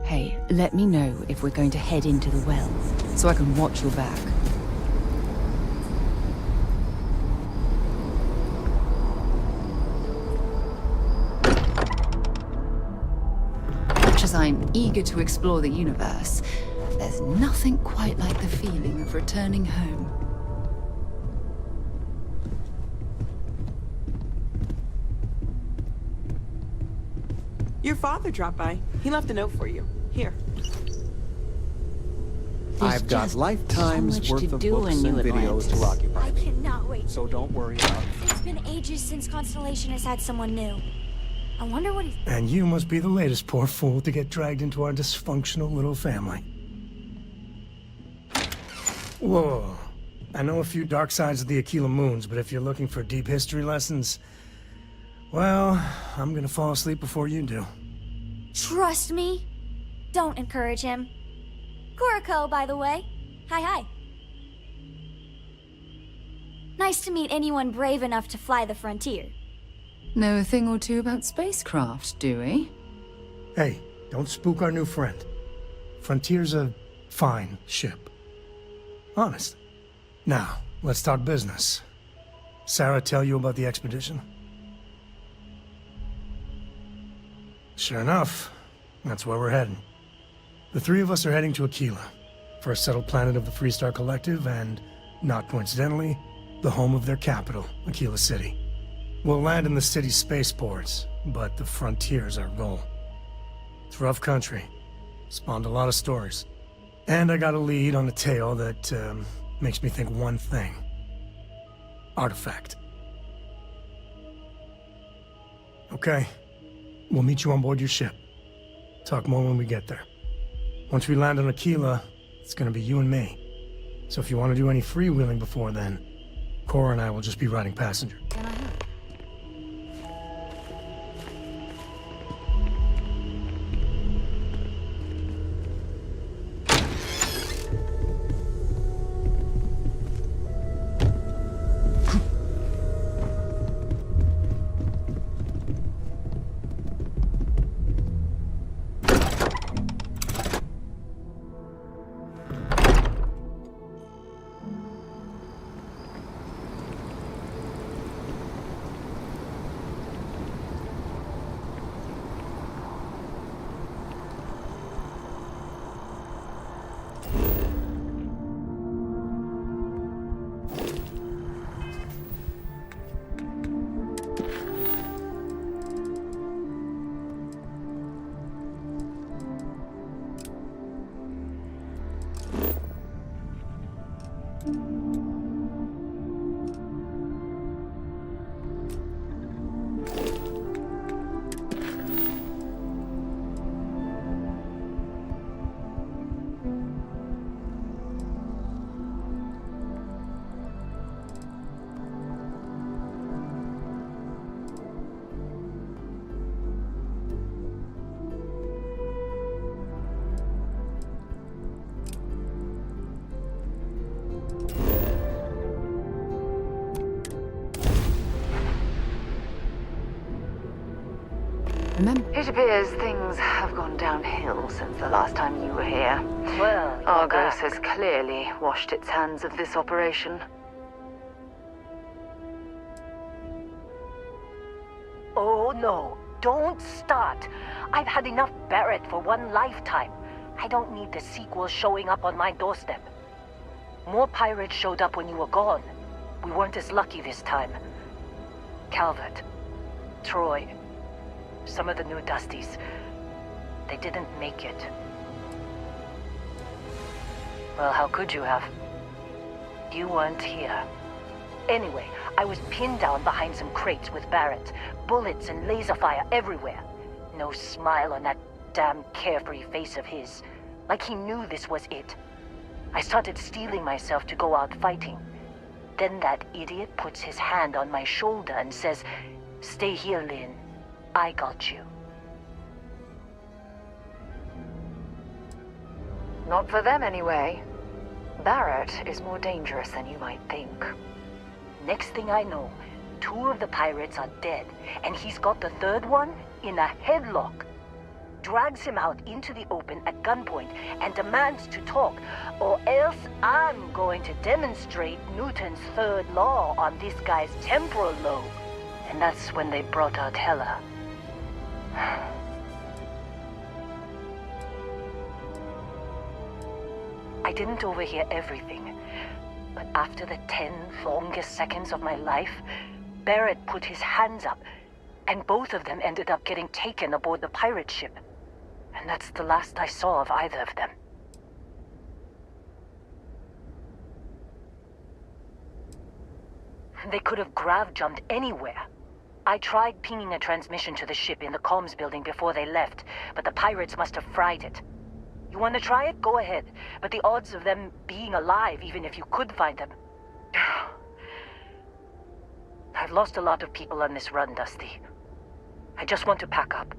Hey, let me know if we're going to head into the well, so I can watch your back. Much as I'm eager to explore the universe, there's nothing quite like the feeling of returning home. Your father dropped by. He left a note for you. Here. I've got lifetimes worth of books and videos to occupy me. I cannot wait. So don't worry about it. It's been ages since Constellation has had someone new. I wonder what he's... And you must be the latest poor fool to get dragged into our dysfunctional little family. Whoa. I know a few dark sides of the Aquila Moons, but if you're looking for deep history lessons, well, I'm gonna fall asleep before you do. Trust me. Don't encourage him. Kuriko, by the way. Hi. Nice to meet anyone brave enough to fly the frontier. Know a thing or two about spacecraft, do we? Hey, don't spook our new friend. Frontier's a fine ship. Honest. Now, let's talk business. Sarah tell you about the expedition? Sure enough, that's where we're heading. The 3 of us are heading to Aquila, first settled planet of the Freestar Collective and, not coincidentally, the home of their capital, Aquila City. We'll land in the city's spaceports, but the frontier's our goal. It's rough country. Spawned a lot of stories. And I got a lead on a tale that makes me think one thing. Artifact. Okay. We'll meet you on board your ship. Talk more when we get there. Once we land on Aquila, it's gonna be you and me. So if you want to do any freewheeling before then, Cora and I will just be riding passenger. Remember? It appears things have gone downhill since the last time you were here. Well, Argos has clearly washed its hands of this operation. Oh no, don't start. I've had enough Barrett for one lifetime. I don't need the sequel showing up on my doorstep. More pirates showed up when you were gone. We weren't as lucky this time. Calvert, Troy, some of the new Dusties, they didn't make it. Well, how could you have? You weren't here. Anyway, I was pinned down behind some crates with Barrett. Bullets and laser fire everywhere. No smile on that damn carefree face of his. Like he knew this was it. I started steeling myself to go out fighting. Then that idiot puts his hand on my shoulder and says, "Stay here, Lynn. I got you." Not for them, anyway. Barrett is more dangerous than you might think. Next thing I know, 2 of the pirates are dead, and he's got the 3rd one in a headlock. Drags him out into the open at gunpoint and demands to talk, or else I'm going to demonstrate Newton's 3rd law on this guy's temporal lobe. And that's when they brought out Hela. I didn't overhear everything, but after the 10 longest seconds of my life, Barrett put his hands up, and both of them ended up getting taken aboard the pirate ship. And that's the last I saw of either of them. They could have grav-jumped anywhere. I tried pinging a transmission to the ship in the comms building before they left, but the pirates must have fried it. You want to try it? Go ahead. But the odds of them being alive, even if you could find them... I've lost a lot of people on this run, Dusty. I just want to pack up.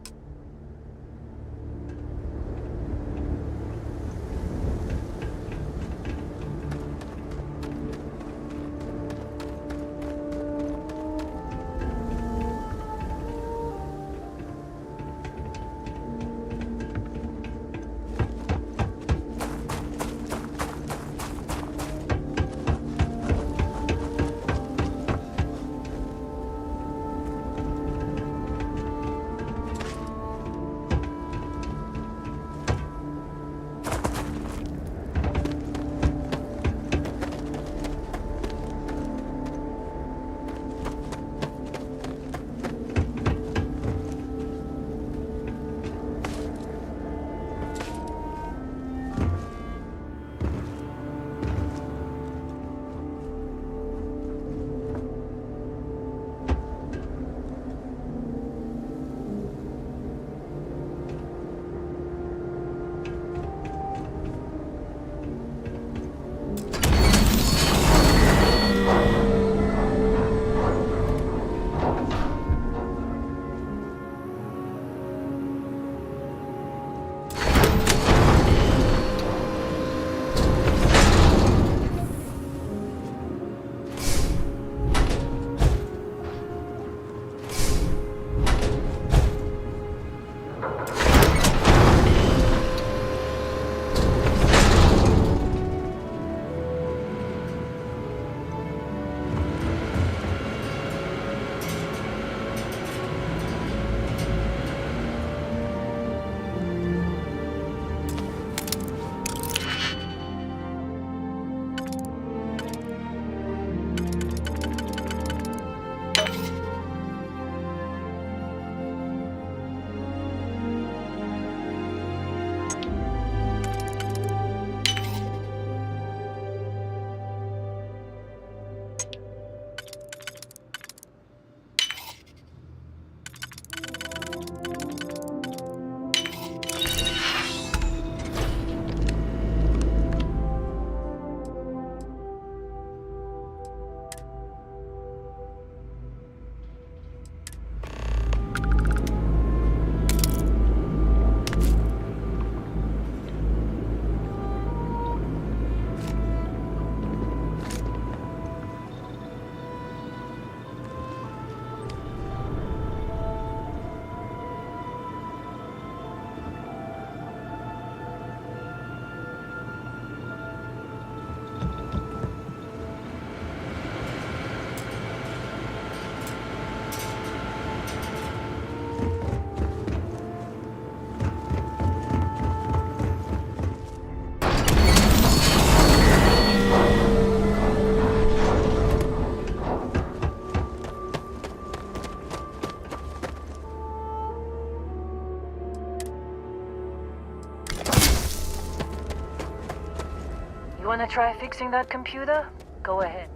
You wanna try fixing that computer? Go ahead.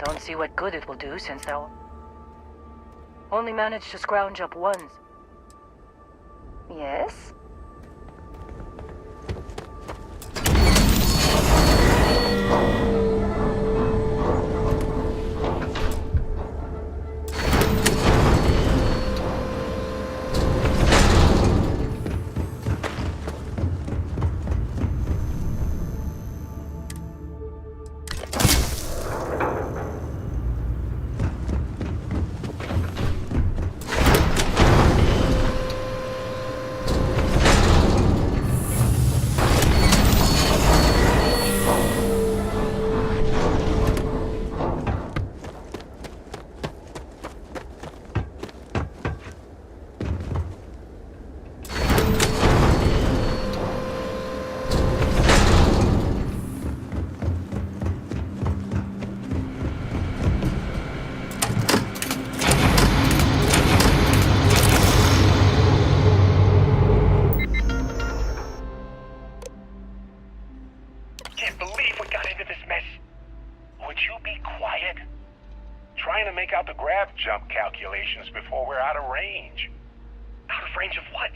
Don't see what good it will do since they'll only managed to scrounge up ones. Yes? Can't believe we got into this mess. Would you be quiet? Trying to make out the grav jump calculations before we're out of range. Out of range of what?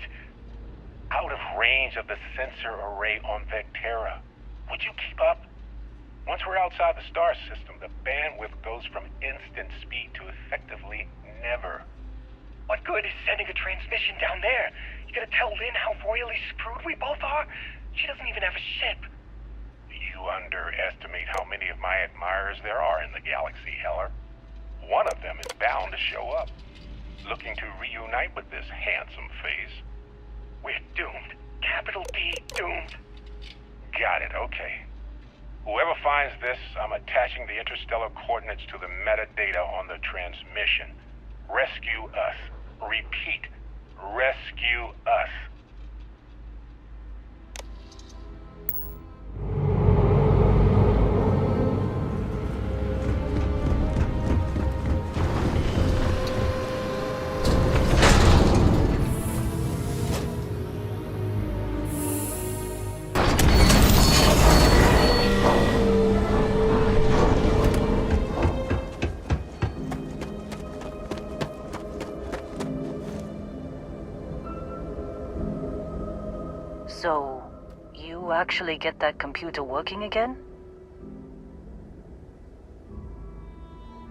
Out of range of the sensor array on Vectera. Would you keep up? Once we're outside the star system, the bandwidth goes from instant speed to effectively never. What good is sending a transmission down there? You gonna tell Lynn how royally screwed we both are? She doesn't even have a ship. You underestimate how many of my admirers there are in the galaxy, Heller. One of them is bound to show up, looking to reunite with this handsome face. We're doomed. Capital D, doomed. Got it, okay. Whoever finds this, I'm attaching the interstellar coordinates to the metadata on the transmission. Rescue us. Repeat, rescue us. So, you actually get that computer working again?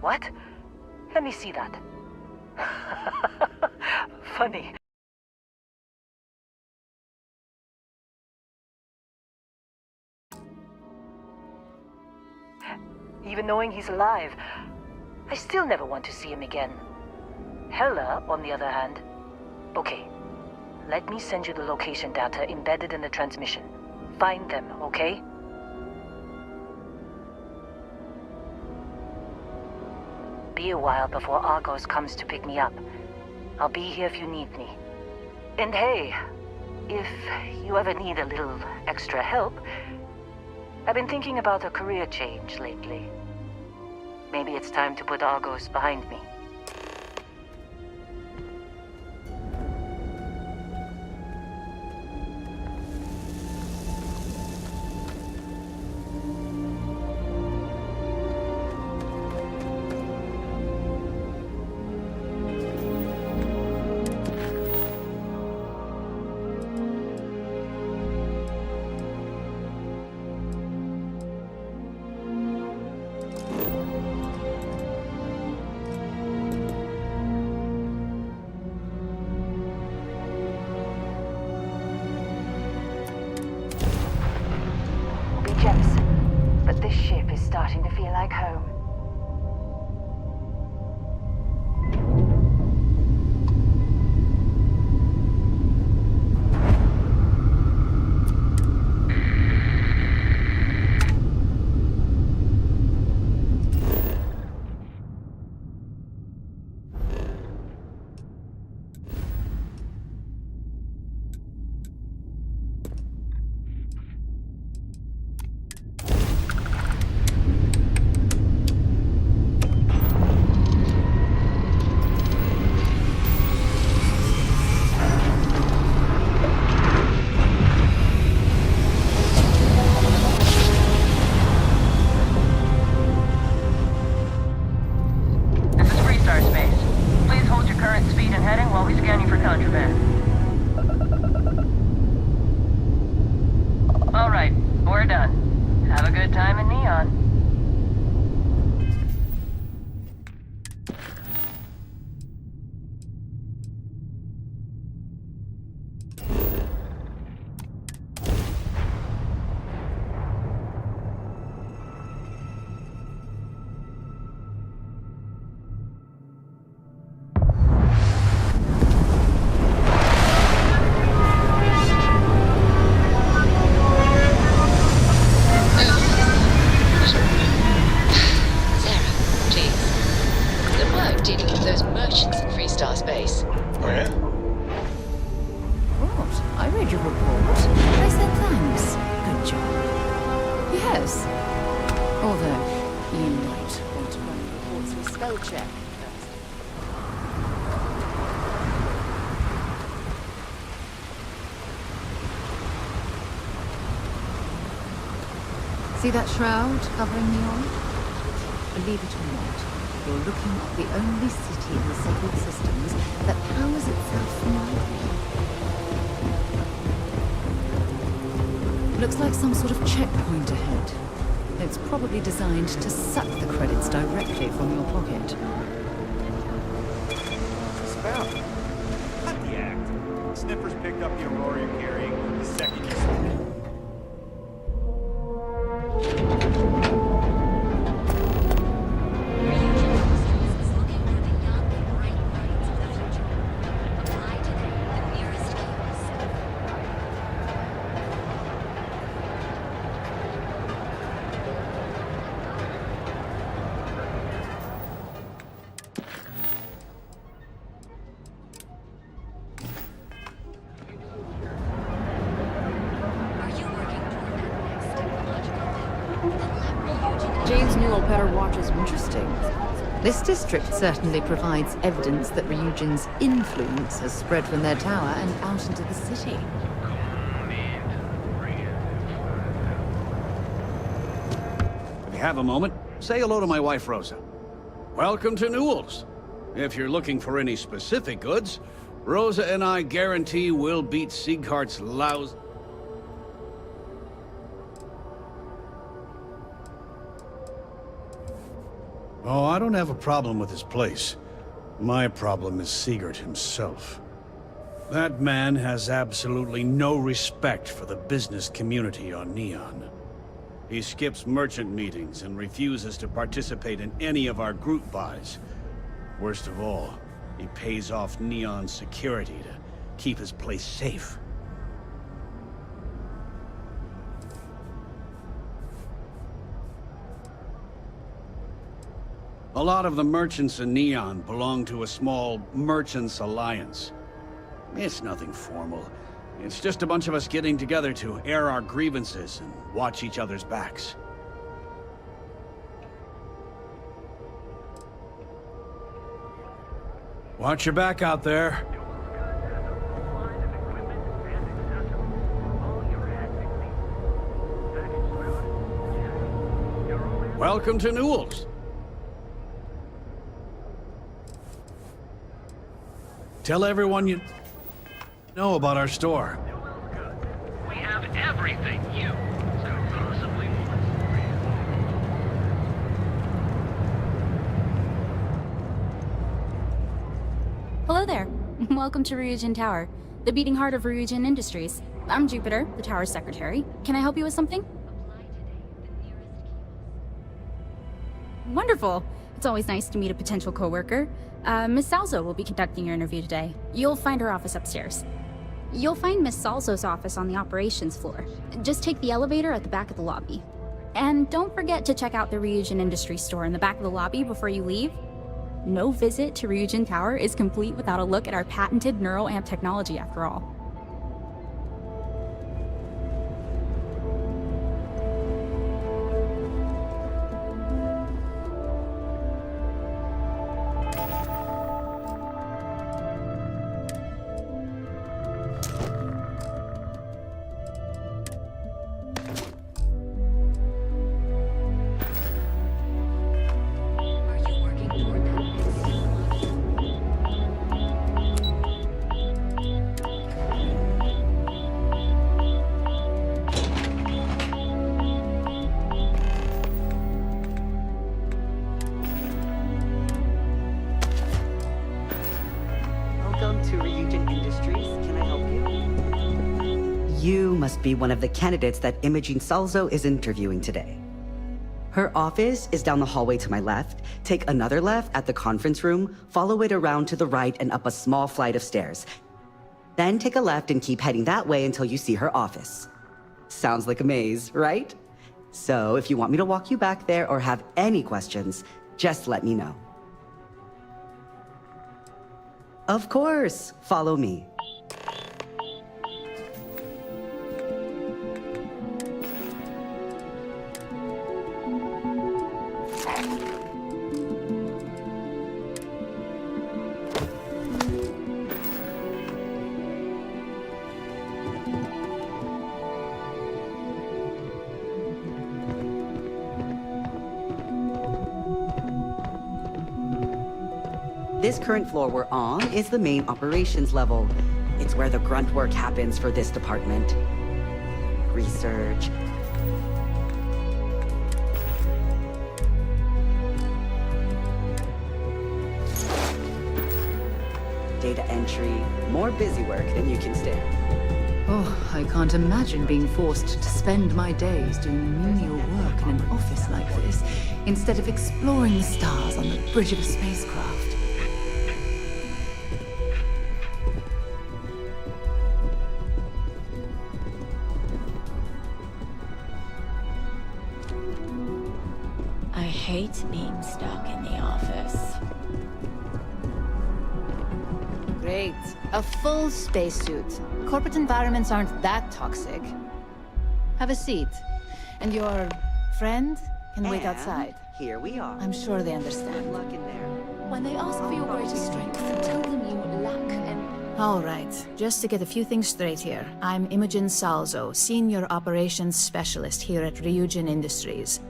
What? Let me see that. Funny. Even knowing he's alive, I still never want to see him again. Hella, on the other hand. Okay. Let me send you the location data embedded in the transmission. Find them, okay? Be a while before Argos comes to pick me up. I'll be here if you need me. And hey, if you ever need a little extra help, I've been thinking about a career change lately. Maybe it's time to put Argos behind me. This ship is starting to feel like home. Yes. Although, you might want to run reports for spell check first. See that shroud covering the orb? Believe it or not, you're looking at the only city in the sacred systems that powers itself from within. Looks like some sort of checkpoint ahead. It's probably designed to suck the credits directly from your pocket. Spell. Cut the act. Sniffers picked up the Aurora you're carrying the second you said it. James Newell better watch his interesting. This district certainly provides evidence that Ryujin's influence has spread from their tower and out into the city. If you have a moment, say hello to my wife, Rosa. Welcome to Newell's. If you're looking for any specific goods, Rosa and I guarantee we'll beat Sieghart's lousy... Oh, I don't have a problem with his place. My problem is Siegert himself. That man has absolutely no respect for the business community on Neon. He skips merchant meetings and refuses to participate in any of our group buys. Worst of all, he pays off Neon's security to keep his place safe. A lot of the merchants in Neon belong to a small merchants alliance. It's nothing formal. It's just a bunch of us getting together to air our grievances and watch each other's backs. Watch your back out there. Welcome to Newell's. Tell everyone you know about our store. We have everything you could possibly want. Hello there. Welcome to Ryujin Tower, the beating heart of Ryujin Industries. I'm Jupiter, the tower's secretary. Can I help you with something? Wonderful. It's always nice to meet a potential coworker. Miss Salzo will be conducting your interview today. You'll find her office upstairs. You'll find Miss Salzo's office on the operations floor. Just take the elevator at the back of the lobby. And don't forget to check out the Ryujin Industries store in the back of the lobby before you leave. No visit to Ryujin Tower is complete without a look at our patented neural amp technology, after all. Must be one of the candidates that Imogene Salzo is interviewing today. Her office is down the hallway to my left. Take another left at the conference room, follow it around to the right and up a small flight of stairs. Then take a left and keep heading that way until you see her office. Sounds like a maze, right? So if you want me to walk you back there or have any questions, just let me know. Of course, follow me. This current floor we're on is the main operations level. It's where the grunt work happens for this department. Research. Data entry. More busy work than you can stand. Oh, I can't imagine being forced to spend my days doing menial work in an office like this, instead of exploring the stars on the bridge of a spacecraft. I hate being stuck in the office. Great. A full spacesuit. Corporate environments aren't that toxic. Have a seat. And your friend can wait outside. Here we are. I'm sure they understand. Luck in there. When they ask for your greatest strength, tell them you lack an... All right. Just to get a few things straight here. I'm Imogen Salzo, Senior Operations Specialist here at Ryujin Industries.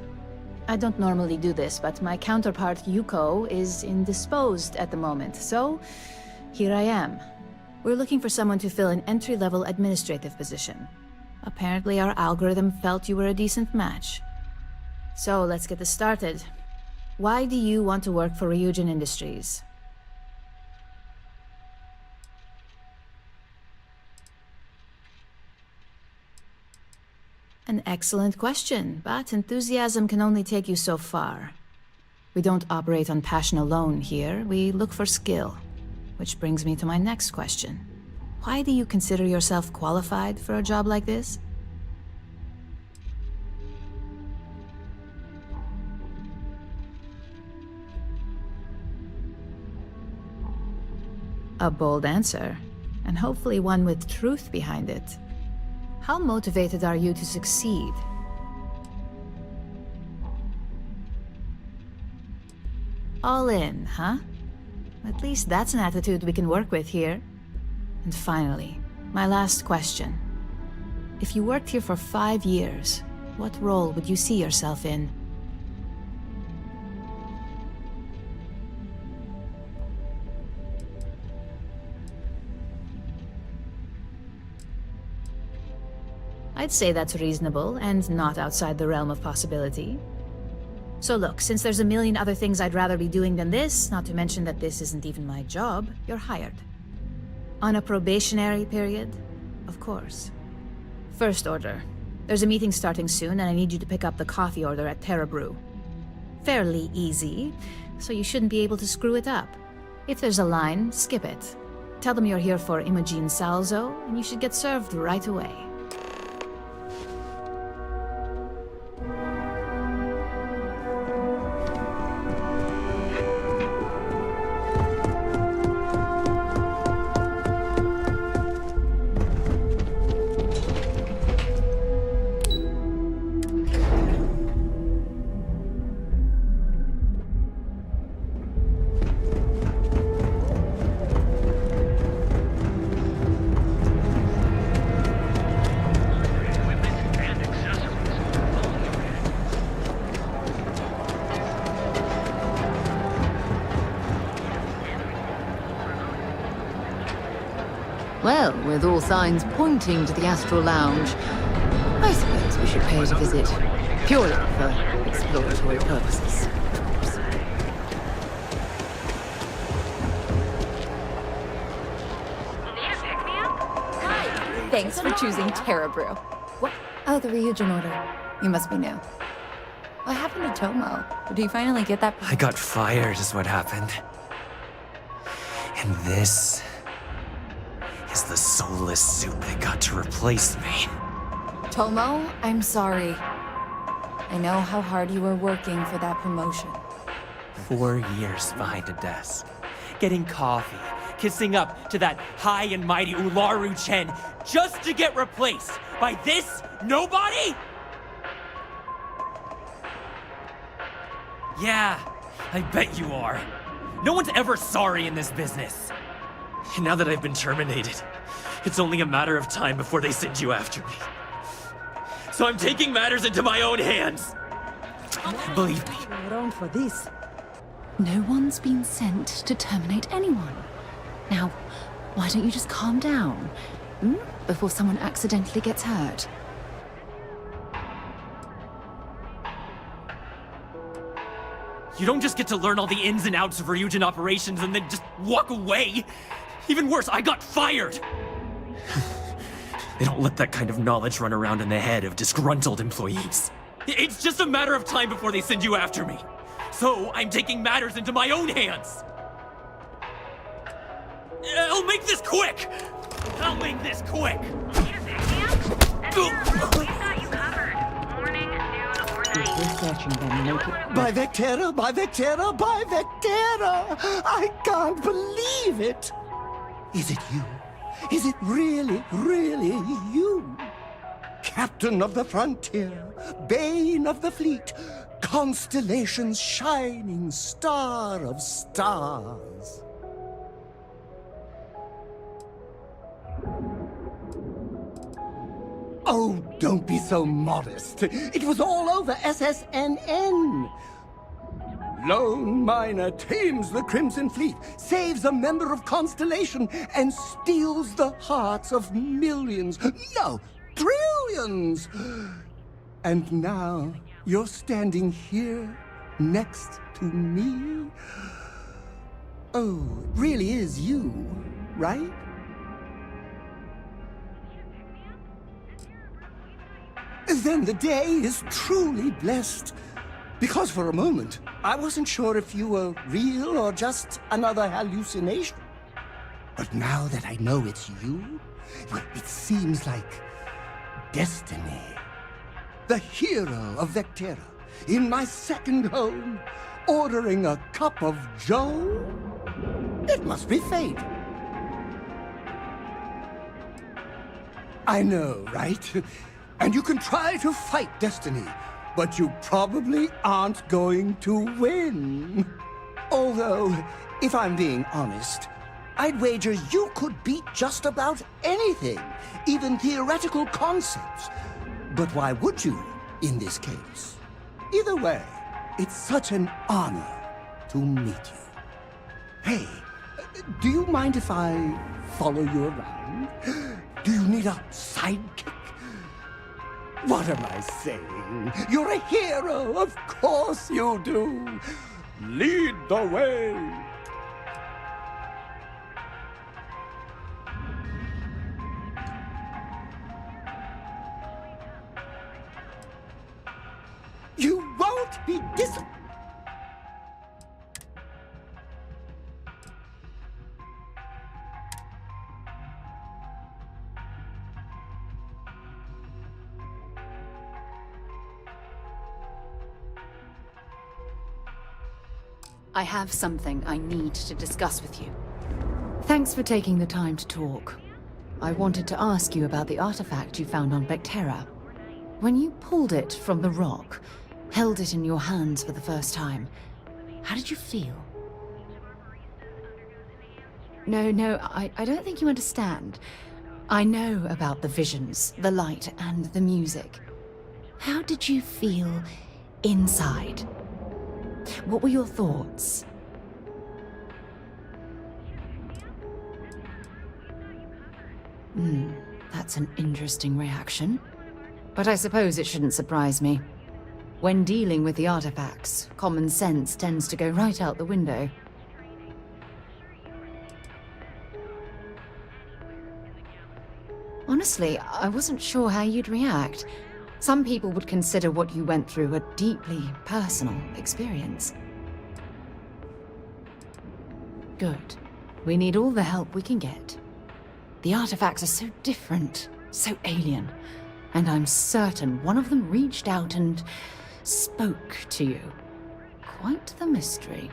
I don't normally do this, but my counterpart, Yuko, is indisposed at the moment, so here I am. We're looking for someone to fill an entry-level administrative position. Apparently our algorithm felt you were a decent match. So let's get this started. Why do you want to work for Ryujin Industries? An excellent question, but enthusiasm can only take you so far. We don't operate on passion alone here, we look for skill. Which brings me to my next question. Why do you consider yourself qualified for a job like this? A bold answer, and hopefully one with truth behind it. How motivated are you to succeed? All in, huh? At least that's an attitude we can work with here. And finally, my last question. If you worked here for 5 years, what role would you see yourself in? I'd say that's reasonable and not outside the realm of possibility. So look, since there's a million other things I'd rather be doing than this, not to mention that this isn't even my job, you're hired. On a probationary period, of course. First order. There's a meeting starting soon and I need you to pick up the coffee order at Terra Brew. Fairly easy, so you shouldn't be able to screw it up. If there's a line, skip it. Tell them you're here for Imogen Salzo, and you should get served right away. Well, with all signs pointing to the Astral Lounge, I suppose we should pay it a visit. Purely for exploratory purposes. Hi! Thanks for choosing Terra Brew. What? Oh, the Ryujin order. You must be new. What happened to Tomo? Did he finally get that? I got fired is what happened. And this is the soulless suit that got to replace me. Tomo, I'm sorry. I know how hard you were working for that promotion. 4 years behind a desk, getting coffee, kissing up to that high and mighty Ularu Chen, just to get replaced by this nobody? Yeah, I bet you are. No one's ever sorry in this business. And now that I've been terminated, it's only a matter of time before they send you after me. So I'm taking matters into my own hands. Believe me. Wrong for this. No one's been sent to terminate anyone. Now, why don't you just calm down? Before someone accidentally gets hurt. You don't just get to learn all the ins and outs of Ryujin operations and then just walk away. Even worse, I got fired. They don't let that kind of knowledge run around in the head of disgruntled employees. It's just a matter of time before they send you after me. So I'm taking matters into my own hands. I'll make this quick. I'll make this quick. By Vectera, by Vectera, by Vectera! I can't believe it! Is it you? Is it really, really you? Captain of the frontier, bane of the fleet, constellation's shining star of stars. Oh, don't be so modest. It was all over SSNN. Lone miner tames the Crimson Fleet, saves a member of Constellation, and steals the hearts of millions, no, trillions. And now you're standing here next to me. Oh, it really is you, right? Then the day is truly blessed. Because for a moment, I wasn't sure if you were real or just another hallucination. But now that I know it's you, well, it seems like destiny. The hero of Vectera, in my second home, ordering a cup of joe? It must be fate. I know, right? And you can try to fight destiny, but you probably aren't going to win. Although, if I'm being honest, I'd wager you could beat just about anything, even theoretical concepts. But why would you, in this case? Either way, it's such an honor to meet you. Hey, do you mind if I follow you around? Do you need a sidekick? What am I saying? You're a hero, of course you do. Lead the way. You won't be I have something I need to discuss with you. Thanks for taking the time to talk. I wanted to ask you about the artifact you found on Vectera. When you pulled it from the rock, held it in your hands for the first time, how did you feel? No, I don't think you understand. I know about the visions, the light, and the music. How did you feel inside? What were your thoughts? That's an interesting reaction. But I suppose it shouldn't surprise me. When dealing with the artifacts, common sense tends to go right out the window. Honestly, I wasn't sure how you'd react. Some people would consider what you went through a deeply personal experience. Good. We need all the help we can get. The artifacts are so different, so alien, and I'm certain one of them reached out and spoke to you. Quite the mystery.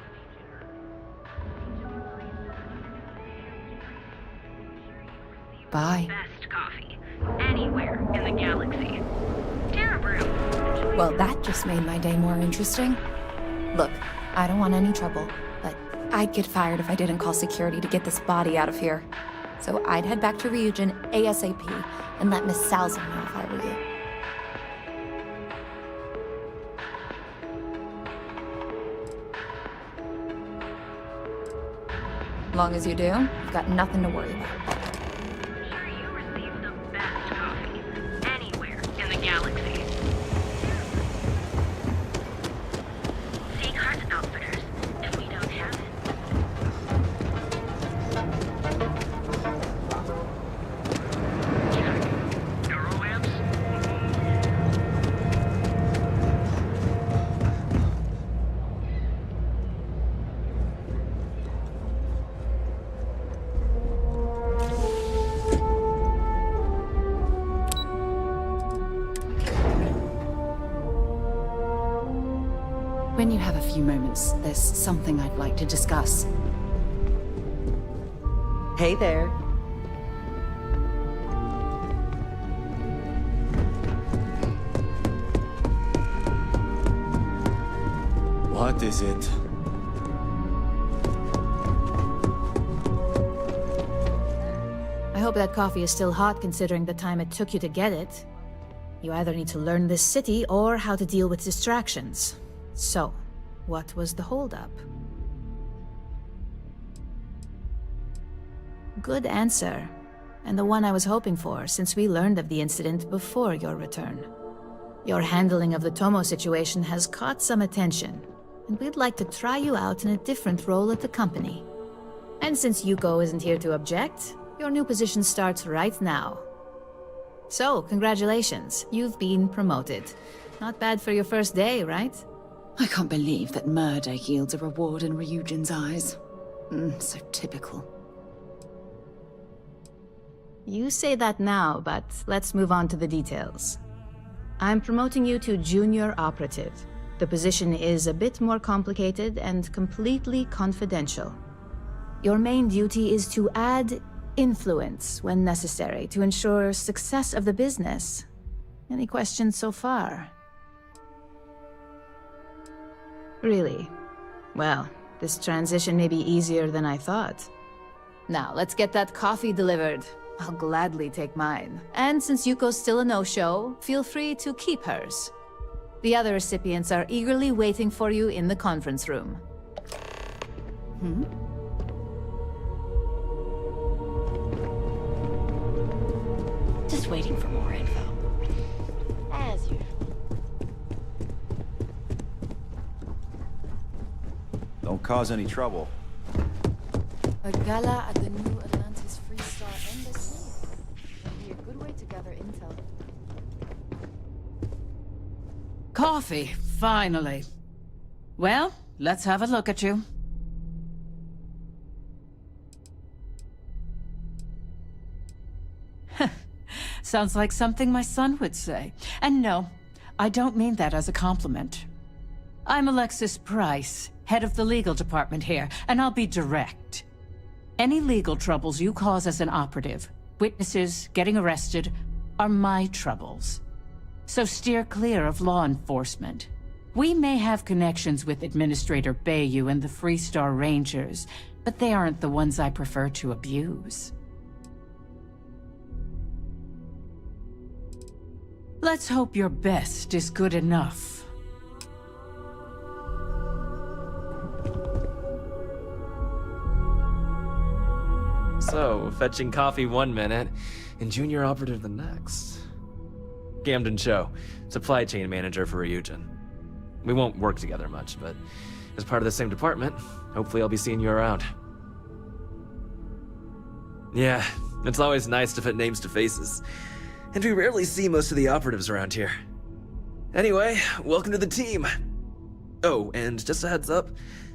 Bye. Best coffee anywhere in the galaxy. Well, that just made my day more interesting. Look, I don't want any trouble, but I'd get fired if I didn't call security to get this body out of here. So I'd head back to Ryujin ASAP and let Miss Salza know if I were you. As long as you do, you've got nothing to worry about. Sure you receive the best coffee anywhere in the galaxy. Seek Heart Outfitters if we don't have When you have a few moments, there's something I'd like to discuss. Hey there. What is it? I hope that coffee is still hot considering the time it took you to get it. You either need to learn this city or how to deal with distractions. So, what was the holdup? Good answer, and the one I was hoping for since we learned of the incident before your return. Your handling of the Tomo situation has caught some attention, and we'd like to try you out in a different role at the company. And since Yuko isn't here to object, your new position starts right now. So, congratulations, you've been promoted. Not bad for your first day, right? I can't believe that murder yields a reward in Ryujin's eyes. So typical. You say that now, but let's move on to the details. I'm promoting you to junior operative. The position is a bit more complicated and completely confidential. Your main duty is to add influence when necessary to ensure success of the business. Any questions so far? Really? Well, this transition may be easier than I thought. Now, let's get that coffee delivered. I'll gladly take mine. And since Yuko's still a no-show, feel free to keep hers. The other recipients are eagerly waiting for you in the conference room. Just waiting for more info. As usual. Don't cause any trouble. A gala at the new Atlantis Freestar Embassy. Would be a good way to gather intel. Coffee, finally. Well, let's have a look at you. Sounds like something my son would say. And no, I don't mean that as a compliment. I'm Alexis Price, head of the legal department here, and I'll be direct. Any legal troubles you cause as an operative, witnesses, getting arrested, are my troubles. So steer clear of law enforcement. We may have connections with Administrator Bayou and the Freestar Rangers, but they aren't the ones I prefer to abuse. Let's hope your best is good enough. So, fetching coffee 1 minute, and junior operative the next. Gamden Cho, supply chain manager for Ryujin. We won't work together much, but as part of the same department, hopefully I'll be seeing you around. Yeah, it's always nice to put names to faces. And we rarely see most of the operatives around here. Anyway, welcome to the team. Oh, and just a heads up,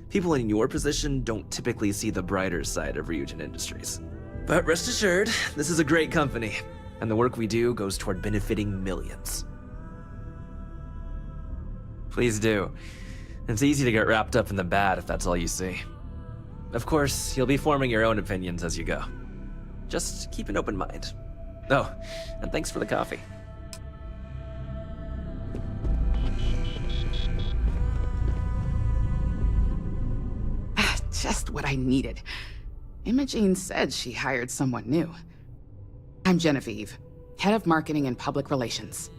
people in your position don't typically see the brighter side of Ryujin Industries. But rest assured, this is a great company, and the work we do goes toward benefiting millions. Please do. It's easy to get wrapped up in the bad if that's all you see. Of course, you'll be forming your own opinions as you go. Just keep an open mind. Oh, and thanks for the coffee. Just what I needed. Imogene said she hired someone new. I'm Genevieve, head of marketing and public relations.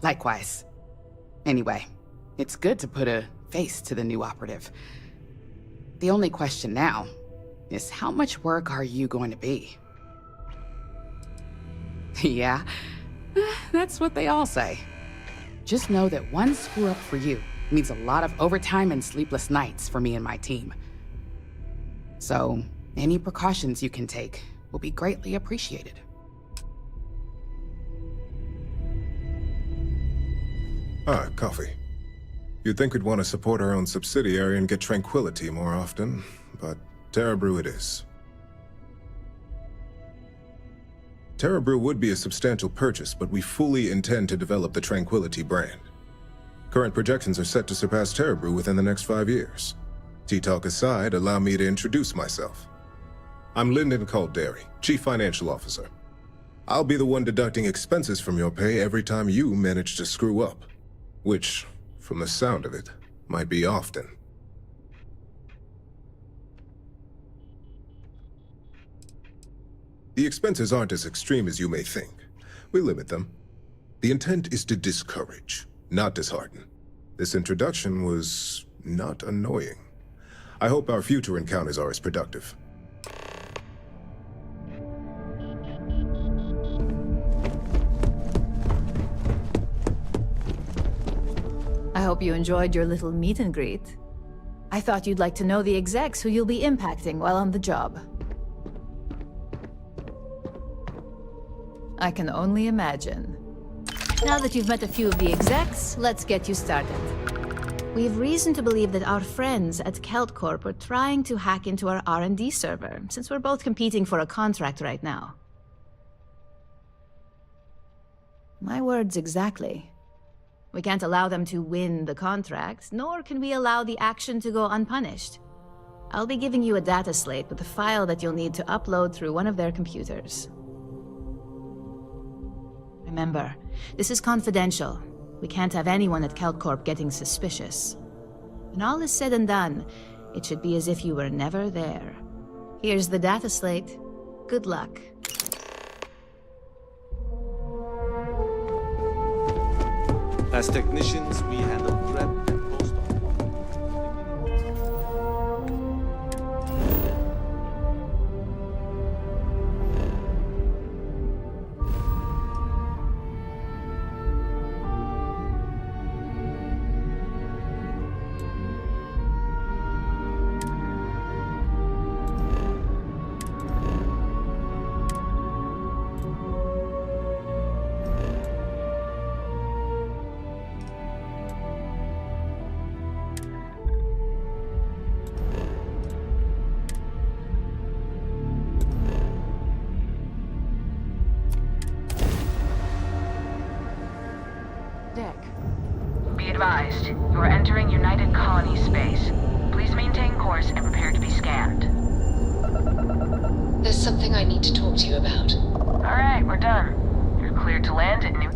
Likewise. Anyway, it's good to put a face to the new operative. The only question now is how much work are you going to be? Yeah, that's what they all say. Just know that one screw up for you means a lot of overtime and sleepless nights for me and my team. So, any precautions you can take will be greatly appreciated. Ah, coffee. You'd think we'd want to support our own subsidiary and get tranquility more often, but Terra Brew it is. Terra Brew would be a substantial purchase, but we fully intend to develop the Tranquility brand. Current projections are set to surpass Terra Brew within the next 5 years. Tea-talk aside, allow me to introduce myself. I'm Lyndon Calderi, Chief Financial Officer. I'll be the one deducting expenses from your pay every time you manage to screw up. Which, from the sound of it, might be often. The expenses aren't as extreme as you may think. We limit them. The intent is to discourage, not dishearten. This introduction was not annoying. I hope our future encounters are as productive. I hope you enjoyed your little meet and greet. I thought you'd like to know the execs who you'll be impacting while on the job. I can only imagine. Now that you've met a few of the execs, let's get you started. We have reason to believe that our friends at CABAL are trying to hack into our R&D server, since we're both competing for a contract right now. My words exactly. We can't allow them to win the contract, nor can we allow the action to go unpunished. I'll be giving you a data slate with a file that you'll need to upload through one of their computers. Remember, this is confidential. We can't have anyone at CABAL getting suspicious. When all is said and done, it should be as if you were never there. Here's the data slate. Good luck. As technicians, we handle prep and post-op. Be advised, you are entering United Colony space. Please maintain course and prepare to be scanned. There's something I need to talk to you about. Alright, we're done. You're cleared to land at New...